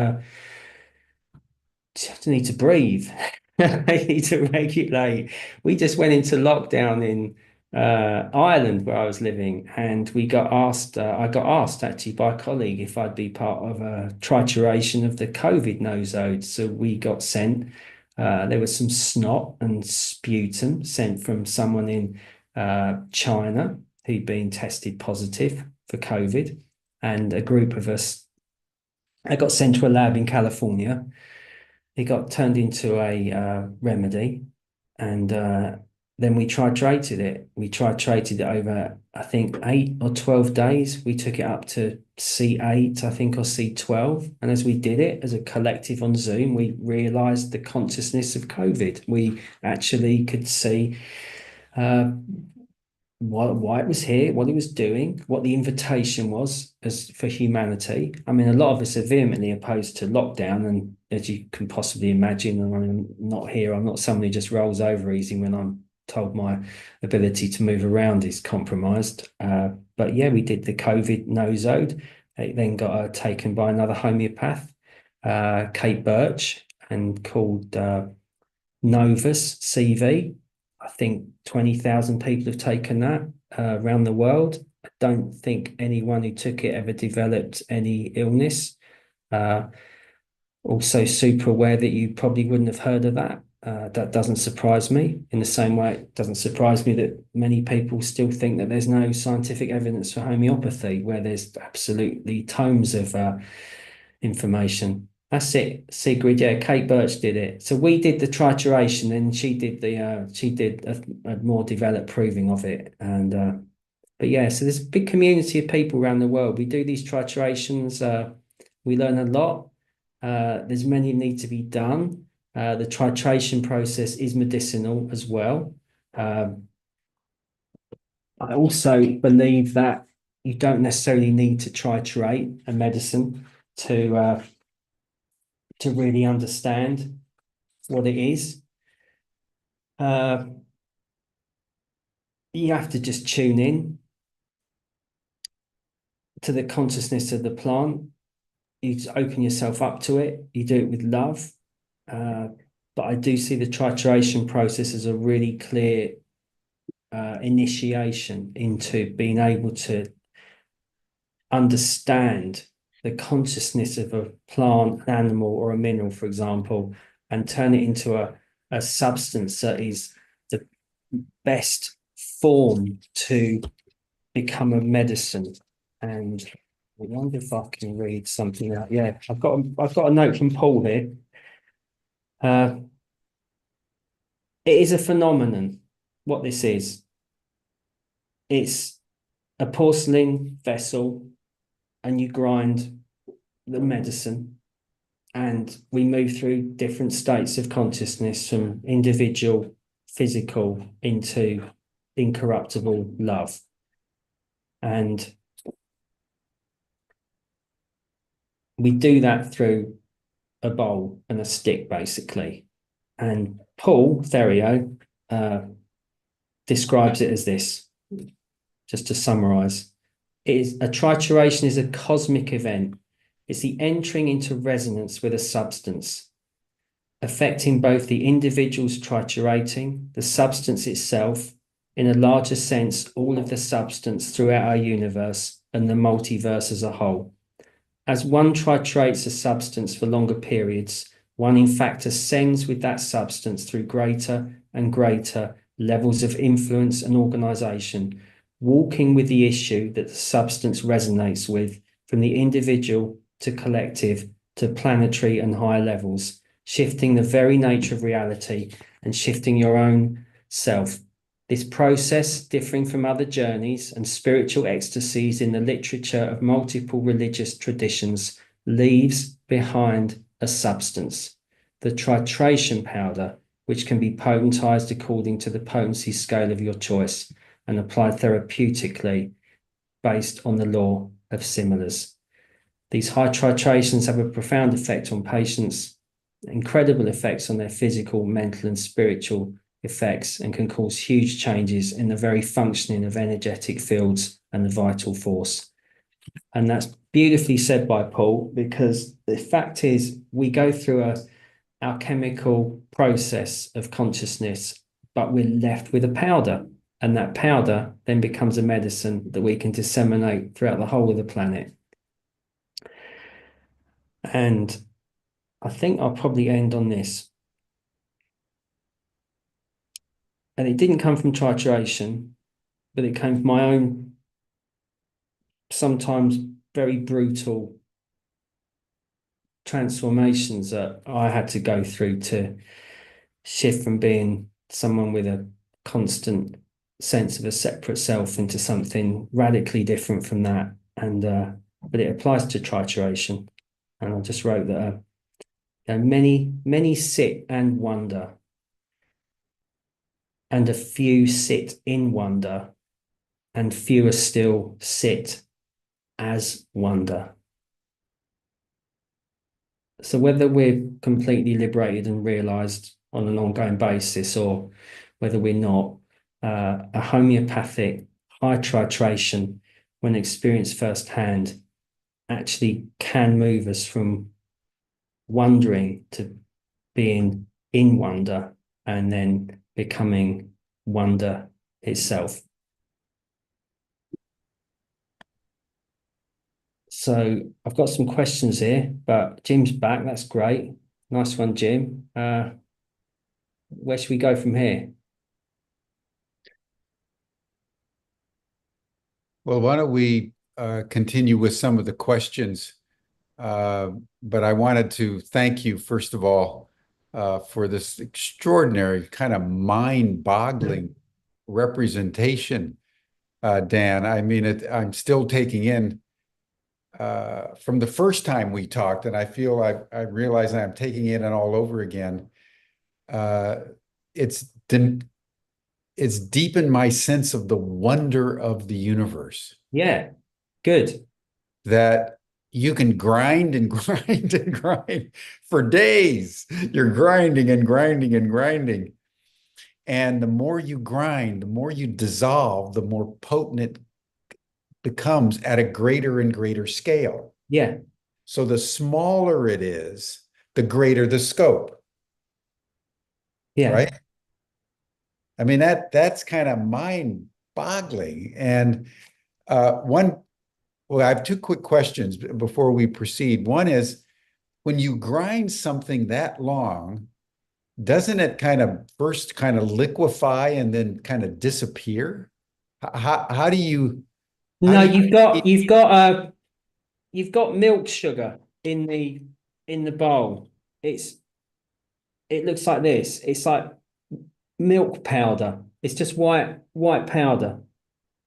just need to breathe. I need to regulate. We just went into lockdown in Ireland where I was living, and we got asked. I got asked actually by a colleague if I'd be part of a trituration of the COVID nosode. So we got sent. There was some snot and sputum sent from someone in China who'd been tested positive for COVID, and a group of us. I got sent to a lab in California. It got turned into a remedy, and then we titrated it. We titrated it over, I think, 8 or 12 days. We took it up to C8, I think, or C12. And as we did it as a collective on Zoom, we realized the consciousness of COVID. We actually could see why it was here, what it was doing, what the invitation was as for humanity. I mean, a lot of us are vehemently opposed to lockdown, and as you can possibly imagine, I'm not here. I'm not someone who just rolls over easy when I'm told my ability to move around is compromised. But yeah, we did the COVID nosode. It then got taken by another homeopath, Kate Birch, and called Novus CV. I think 20,000 people have taken that around the world. I don't think anyone who took it ever developed any illness. Also super aware that you probably wouldn't have heard of that. That doesn't surprise me. In the same way, it doesn't surprise me that many people still think that there's no scientific evidence for homeopathy, where there's absolutely tomes of information. That's it, Sigrid. Yeah, Kate Birch did it. So we did the trituration, and she did a more developed proving of it. And but yeah, so there's a big community of people around the world. We do these triturations. We learn a lot. There's many need to be done. The titration process is medicinal as well. I also believe that you don't necessarily need to triturate a medicine to really understand what it is. You have to just tune in to the consciousness of the plant. You just open yourself up to it. You do it with love. But I do see the trituration process as a really clear initiation into being able to understand the consciousness of a plant, an animal, or a mineral, for example, and turn it into a substance that is the best form to become a medicine. And I wonder if I can read something out. Yeah, I've got a note from Paul here. It is a phenomenon. What this is, it's a porcelain vessel, and you grind the medicine, and we move through different states of consciousness from individual, physical into incorruptible love. And we do that through a bowl and a stick, basically. And Paul Therio describes it as this, just to summarize. A trituration is a cosmic event. It's the entering into resonance with a substance, affecting both the individuals triturating, the substance itself, in a larger sense, all of the substance throughout our universe and the multiverse as a whole. As one triturates a substance for longer periods, one in fact ascends with that substance through greater and greater levels of influence and organization, walking with the issue that the substance resonates with, from the individual to collective to planetary and higher levels, shifting the very nature of reality and shifting your own self. This process, differing from other journeys and spiritual ecstasies in the literature of multiple religious traditions, leaves behind a substance, the tritration powder, which can be potentized according to the potency scale of your choice and applied therapeutically based on the law of similars. These high titrations have a profound effect on patients, incredible effects on their physical, mental, and spiritual effects, and can cause huge changes in the very functioning of energetic fields and the vital force. And that's beautifully said by Paul, because the fact is we go through a alchemical process of consciousness, but we're left with a powder. And that powder then becomes a medicine that we can disseminate throughout the whole of the planet. And I think I'll probably end on this. And it didn't come from trituration, but it came from my own, sometimes very brutal transformations that I had to go through to shift from being someone with a constant sense of a separate self into something radically different from that. And but it applies to trituration. And I just wrote that many sit and wonder, and a few sit in wonder, and fewer still sit as wonder. So whether we're completely liberated and realized on an ongoing basis, or whether we're not, a homeopathic high titration, when experienced firsthand, actually can move us from wondering to being in wonder, and then becoming wonder itself. So I've got some questions here, but Jim's back. That's great. Nice one, Jim. Where should we go from here? Well, why don't we continue with some of the questions? But I wanted to thank you, first of all, for this extraordinary kind of mind-boggling representation, Dan. I mean, I'm still taking in from the first time we talked, and I feel I realize I'm taking it in all over again. It's deepened my sense of the wonder of the universe. Yeah, good. That you can grind and grind and grind for days. You're grinding and grinding and grinding. And the more you grind, the more you dissolve, the more potent it becomes at a greater and greater scale. Yeah, So the smaller it is, the greater the scope, yeah, right? I mean, that's kind of mind-boggling. And well, I have two quick questions before we proceed. One is, when you grind something that long, doesn't it kind of first kind of liquefy and then kind of disappear? How do you How No, do you keep- you've got milk sugar in the bowl. It looks like this. It's like milk powder. It's just white powder.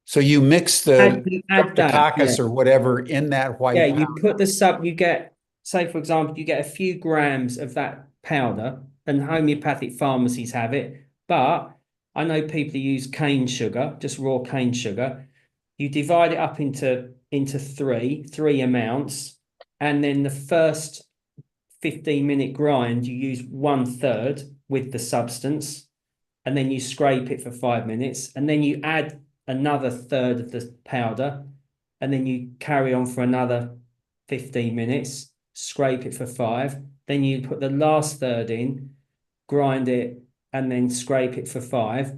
so you mix Add the you add that, yeah. streptococcus or whatever in that Yeah, white powder. you put the sub, you get, say for example, you get a few grams of that powder, and homeopathic pharmacies have it. But I know people who use cane sugar, just raw cane sugar. You divide it up into three amounts, and then the first 15-minute grind, you use 1/3 with the substance, and then you scrape it for 5 minutes, and then you add another third of the powder, and then you carry on for another 15 minutes, scrape it for 5, then you put the last third in, grind it, and then scrape it for 5,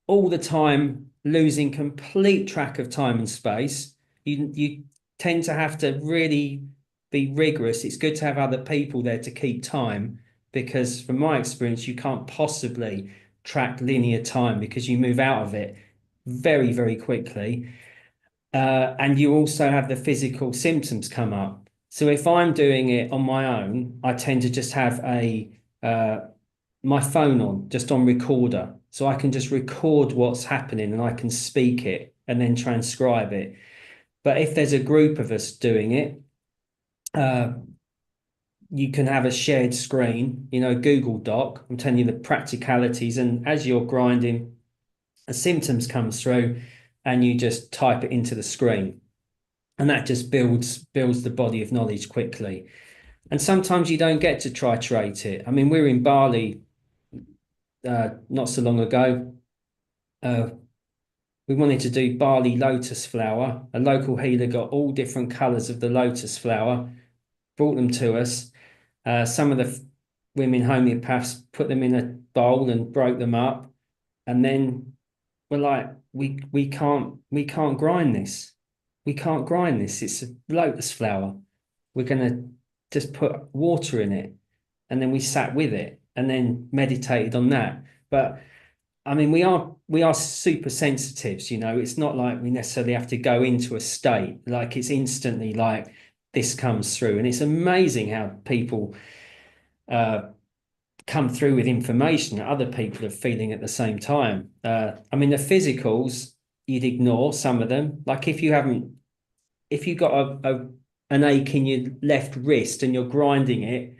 all the time losing complete track of time and space. You tend to have to really be rigorous. It's good to have other people there to keep time, because from my experience, you can't possibly track linear time because you move out of it very, very quickly. And you also have the physical symptoms come up. So if I'm doing it on my own, I tend to just have my phone on, just on recorder. So I can just record what's happening and I can speak it and then transcribe it. But if there's a group of us doing it, uh, you can have a shared screen, Google Doc. I'm telling you the practicalities. And as you're grinding, the symptoms comes through and you just type it into the screen. And that just builds the body of knowledge quickly. And sometimes you don't get to triturate it. I mean, we were in Bali not so long ago. We wanted to do Bali lotus flower. A local healer got all different colors of the lotus flower, brought them to us. Some of the women homeopaths put them in a bowl and broke them up, and then we're like, we can't grind this. We can't grind this. It's a lotus flower. We're gonna just put water in it, and then we sat with it, and then meditated on that. But I mean, we are super sensitives. It's not like we necessarily have to go into a state. Like it's instantly like this comes through, and it's amazing how people uh, come through with information that other people are feeling at the same time. I mean, the physicals you'd ignore some of them. Like if you got an ache in your left wrist and you're grinding it,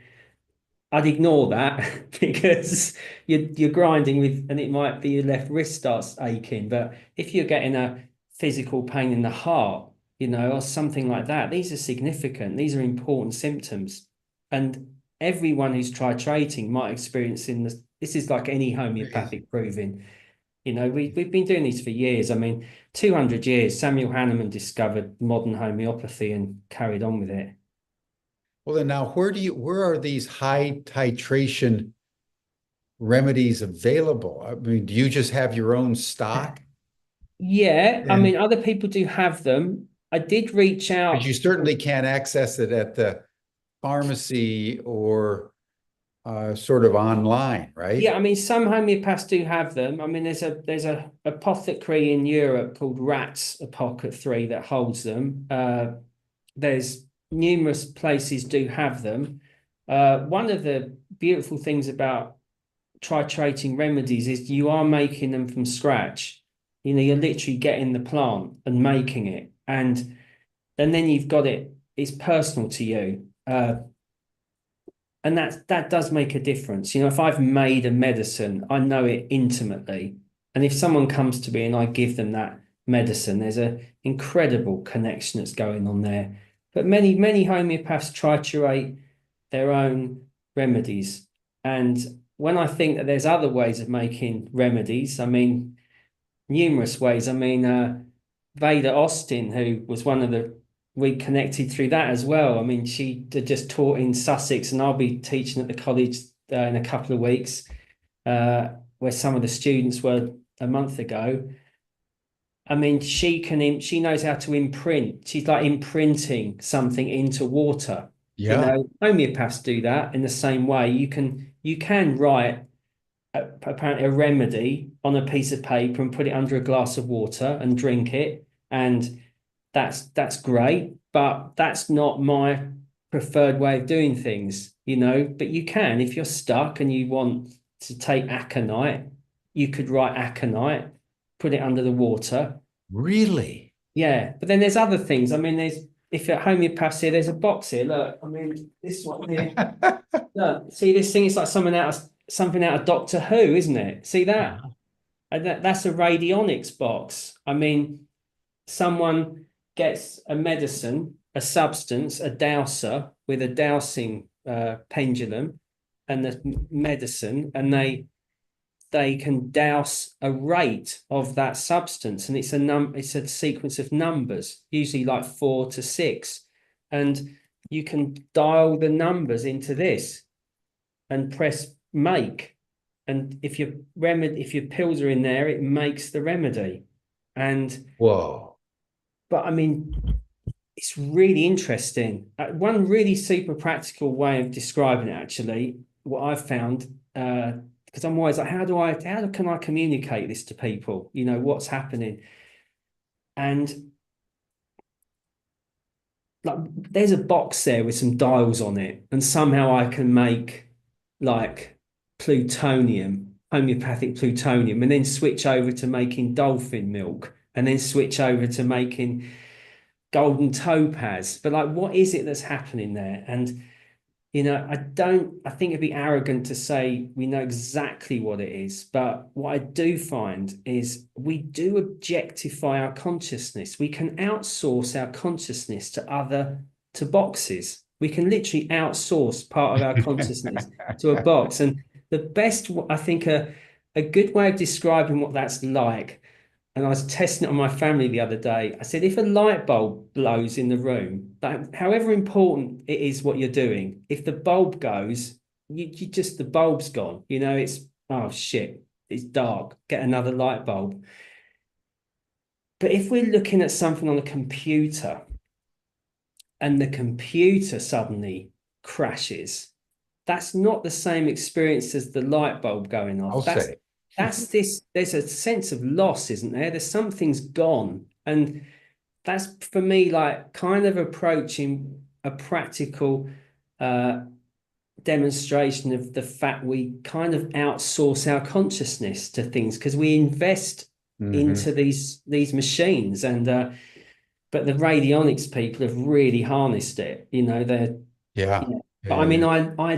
I'd ignore that because you're grinding with, and it might be your left wrist starts aching. But if you're getting a physical pain in the heart, or something like that, these are significant. These are important symptoms, and everyone who's titrating might experience in this. This is like any homeopathic proving. We've been doing these for years. I mean, 200 years. Samuel Hahnemann discovered modern homeopathy and carried on with it. Well, then now where are these high titration remedies available? I mean, do you just have your own stock? Yeah, I And mean, other people do have them. I did reach because you out. certainly can't access it at the pharmacy or sort of online, Yeah, right? I mean, some homeopaths do have them. I mean, there's a apothecary in Europe called Rat's Apothecary that holds them. There's numerous places do have them. One of the beautiful things about titrating remedies is you are making them from scratch. You're literally getting the plant and making it, and then you've got it. It's personal to you. And that does make a difference. If I've made a medicine, I know it intimately. And if someone comes to me and I give them that medicine, there's an incredible connection that's going on there. But many homeopaths triturate their own remedies. And when I think that there's other ways of making remedies, I mean, numerous ways. I mean, Veda Austin, who was one of the we connected through that as well. I mean, she just taught in Sussex, and I'll be teaching at the college in a couple of weeks, where some of the students were a month ago. I mean, she knows how to imprint. She's like imprinting something into water. Yeah. Homeopaths do that in the same way. You can write apparently a remedy on a piece of paper and put it under a glass of water and drink it. And that's great, but that's not my preferred way of doing things, but you can, if you're stuck and you want to take aconite, you could write aconite, put it under the water. Really? Yeah, but then there's other things. I mean, if you're at homeopathy, there's a box here. Look, I mean, this one here. Look, see this thing? It's like something out of Doctor Who, isn't it? See that? Uh-huh. And that's a radionics box. I mean, someone gets a medicine, a substance, a dowser with a dowsing pendulum and the medicine, and they can douse a rate of that substance, and it's a sequence of numbers, usually like 4 to 6, and you can dial the numbers into this and press make, and if your pills are in there, it makes the remedy. And Whoa. but I mean, it's really interesting. One really super practical way of describing it, actually, what I've found, because I'm always like, how can I communicate this to people? What's happening? And like, there's a box there with some dials on it, and somehow I can make like plutonium, homeopathic plutonium, and then switch over to making dolphin milk, and then switch over to making golden topaz. But like, what is it that's happening there? And I think it'd be arrogant to say we know exactly what it is, but what I do find is we do objectify our consciousness. We can outsource our consciousness to boxes. We can literally outsource part of our consciousness to a box. And the best, I think, a good way of describing what that's like, and I was testing it on my family the other day. I said, if a light bulb blows in the room, however important it is what you're doing, if the bulb goes, the bulb's gone. It's, oh shit, it's dark, get another light bulb. But if we're looking at something on a computer and the computer suddenly crashes, that's not the same experience as the light bulb going I'll off. say. There's a sense of loss, isn't there? Something's gone. And that's for me like kind of approaching a practical demonstration of the fact we kind of outsource our consciousness to things because we invest Hmm. into these machines. And but the radionics people have really harnessed it. They're Yeah. yeah. Yeah. But I Yeah. mean, Yeah. I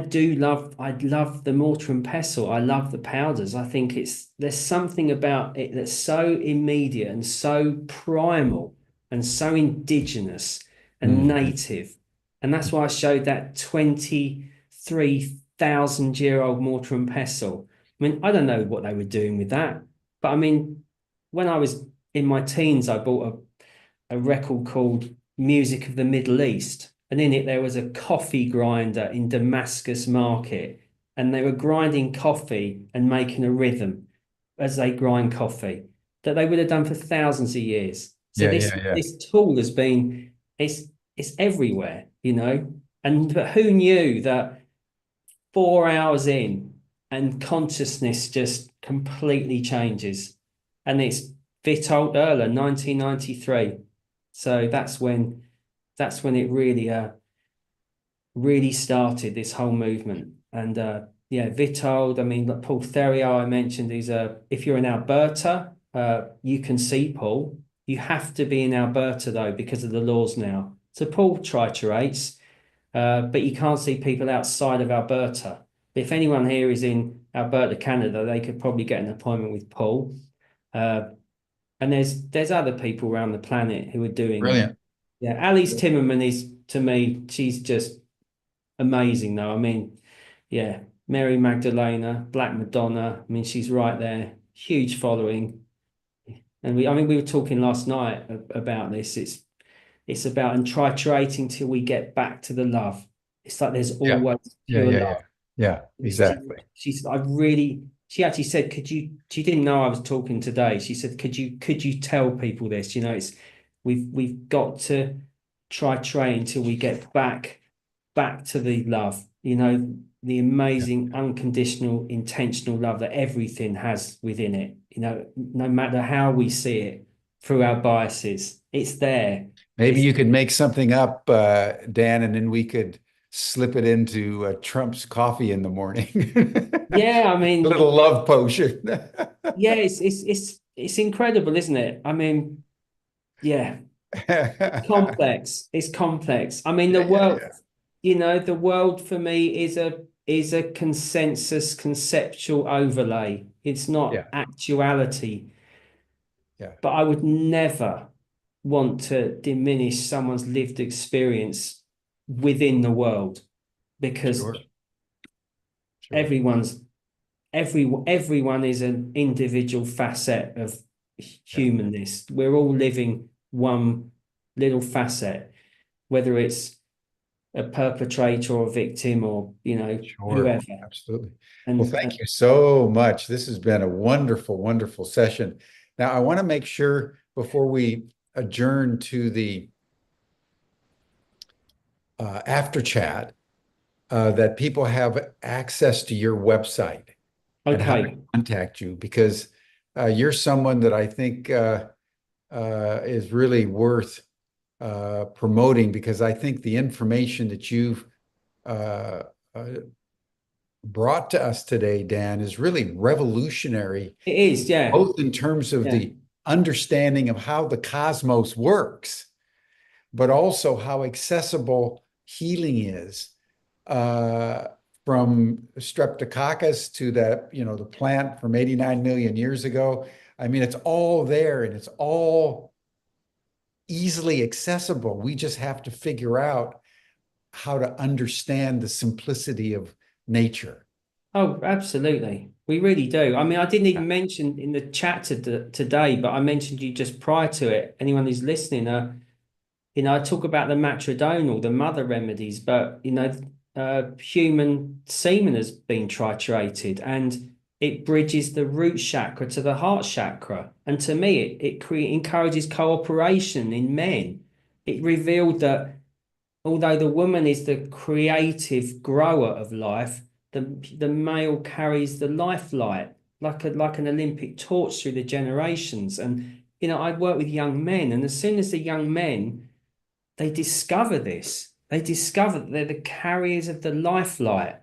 love the mortar and pestle. I love the powders. I think there's something about it that's so immediate and so primal and so indigenous and Mhm. native. And that's why I showed that 23,000-year-old mortar and pestle. I mean, I don't know what they were doing with that, but I mean, when I was in my teens, I bought a record called Music of the Middle East. And in it, there was a coffee grinder in Damascus Market. And they were grinding coffee and making a rhythm as they grind coffee that they would have done for thousands of years. So Yeah. this Yeah. Yeah. this tool has been it's everywhere, And but who knew that 4 hours in and consciousness just completely changes. And it's Vitold Erler, 1993. So that's when it really started this whole movement. And yeah, Vitold, I mean, like Paul Therio, I mentioned, is if you're in Alberta, you can see Paul. You have to be in Alberta though because of the laws now. So Paul triturates, but you can't see people outside of Alberta. But if anyone here is in Alberta, Canada, they could probably get an appointment with Paul. Uh, and there's other people around the planet who are doing it. Brilliant. Yeah, Alice Timmerman is, to me, she's just amazing though. I mean, yeah, Mary Magdalena, Black Madonna. I mean, she's right there. Huge following. And we were talking last night about this. It's about and triturating till we get back to the love. It's like there's Yeah. always Yeah. pure Yeah. love. Yeah. Yeah. Exactly. She actually said, she didn't know I was talking today. She said, could you tell people this? We've got to try until we get back to the love, the Yeah. amazing, unconditional, intentional love that everything has within it, no matter how we see it. through our biases. It's there. Maybe It's you could make something up, Dan, and then we could slip it into Trump's coffee in the morning. yeah, I A mean, little love potion. yeah, it's incredible, isn't it? I mean, yeah, it's Yeah, complex. It's complex. I mean, the yeah, world, yeah. the world for me is a consensus conceptual overlay. It's not Yeah, actuality. yeah, But I would never want to diminish someone's lived experience within the world because sure, sure. everyone's everyone is an individual facet of Yeah, humanness. We're all living one little facet, whether it's a perpetrator or a victim or sure. whoever. Absolutely. Well, And thank you so much. This has been a wonderful, wonderful session. Now, I want to make sure before we adjourn to the after chat that people have access to your website and how to okay, contact you because you're someone that I think is really worth promoting because I think the information that you've uh, uh, brought to us today, Dan, is really revolutionary, it is, yeah, both in terms of yeah. the understanding of how the cosmos works, but also how accessible healing is uh, from streptococcus to the plant from 89 million years ago. I mean, it's all there and it's all easily accessible. We just have to figure out how to understand the simplicity of nature. Oh, absolutely. We really do. I mean, I didn't even mention in the chat today, but I mentioned you just prior to it. Anyone who's listening, I talk about the matrodonal, the mother remedies, but human semen has been triturated and it bridges the root chakra to the heart chakra. And to me, encourages cooperation in men. It revealed that although the woman is the creative grower of life, the male carries the life light like an Olympic torch through the generations. And I work with young men, and as soon as the young men they discover this, they discover that they're the carriers of the life light,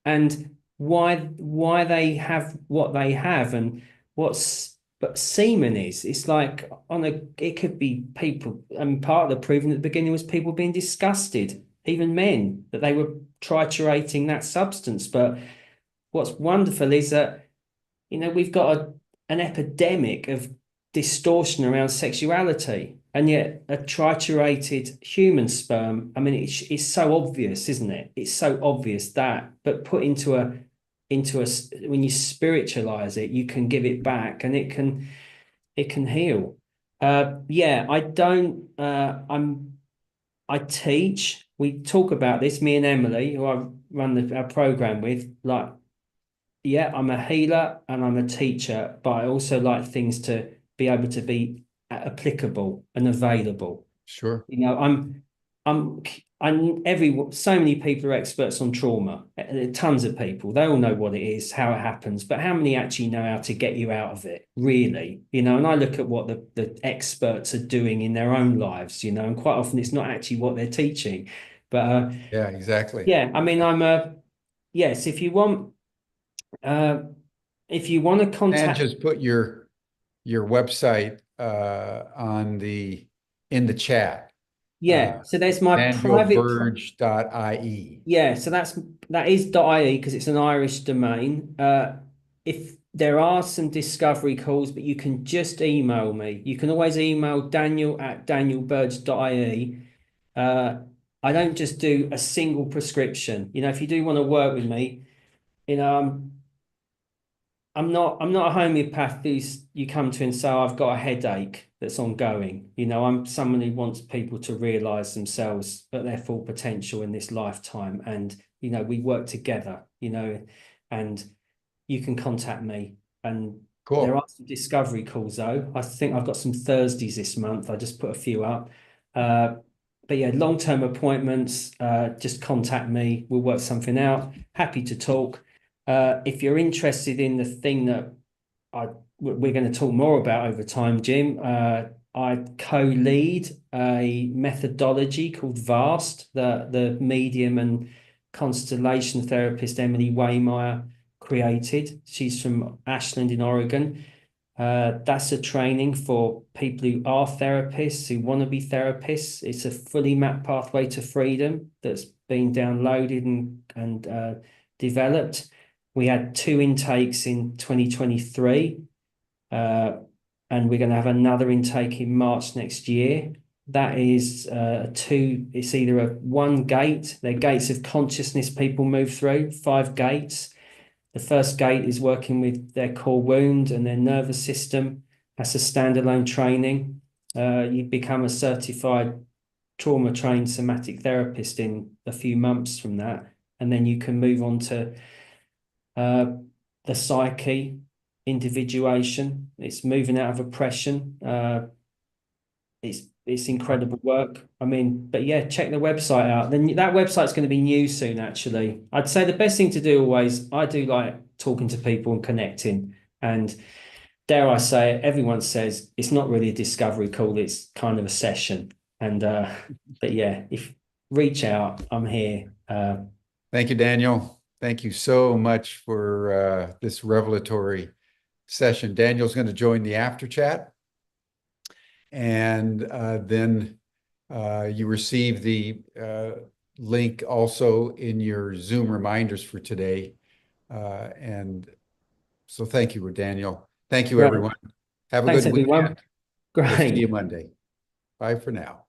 and why they have what they have, and what's but semen is it's like it could be people, and part of the proving at the beginning was people being disgusted, even men, that they were triturating that substance. But what's wonderful is that we've got an epidemic of distortion around sexuality, and yet a triturated human sperm. I mean, it's so obvious, isn't it? It's so obvious that, but put into a when you spiritualize it, you can give it back, and it can heal. Yeah, I don't. I teach. We talk about this. Me and Emily, who I run our program with, like, yeah, I'm a healer and I'm a teacher, but I also like things to be able to be applicable and available. Sure. I'm, so many people are experts on trauma. Tons of people. They all know what it is, how it happens, but how many actually know how to get you out of it, really? And I look at what the experts are doing in their own lives, and quite often it's not actually what they're teaching. But Yeah, exactly. yeah, I mean, yes, uh, if you want to And contact, just put your website in the chat. Uh, yeah. So there's my private, danielburge.ie. yeah. So that is .ie because it's an Irish domain. If there are some discovery calls, but you can just email me. You can always email daniel@danielburge.ie. I don't just do a single prescription. If you do want to work with me, you know, I'm not a homeopath who's you come to and say, "Oh, I've got a headache that's ongoing." I'm someone who wants people to realize themselves at their full potential in this lifetime. And, we work together, and you can contact me. And there are Cool. some discovery calls though. I think I've got some Thursdays this month. I just put a few up. Uh, but yeah, long-term appointments, just contact me. We'll work something out. Happy to talk. If you're interested in the thing that I we're going to talk more about over time, Jim, I co-lead a methodology called VAST that the medium and constellation therapist Emily Waymeyer created. She's from Ashland in Oregon. That's a training for people who are therapists, who want to be therapists. It's a fully mapped pathway to freedom that's been downloaded and developed. We had 2 intakes in 2023, and we're going to have another intake in March next year. That is it's either a one gate, they're gates of consciousness people move through, 5 gates. The first gate is working with their core wound and their nervous system. That's a standalone training. You become a certified trauma trained somatic therapist in a few months from that. And then you can move on to the psyche, individuation. It's moving out of oppression. It's incredible work. I mean, but yeah, check the website out. Then that website's going to be new soon, actually. I'd say the best thing to do always, I do like talking to people and connecting. And dare I say it, everyone says it's not really a discovery call, it's kind of a session. And but yeah, if reach out, I'm here. Thank you, Daniel. Thank you so much for this revelatory session. Daniel's going to join the after chat. And then you receive the link also in your Zoom reminders for today. And so thank you, Daniel. Thank you, Right. everyone. Have a Thanks, good everyone. weekend. We'll see you Great. Monday. Bye for now.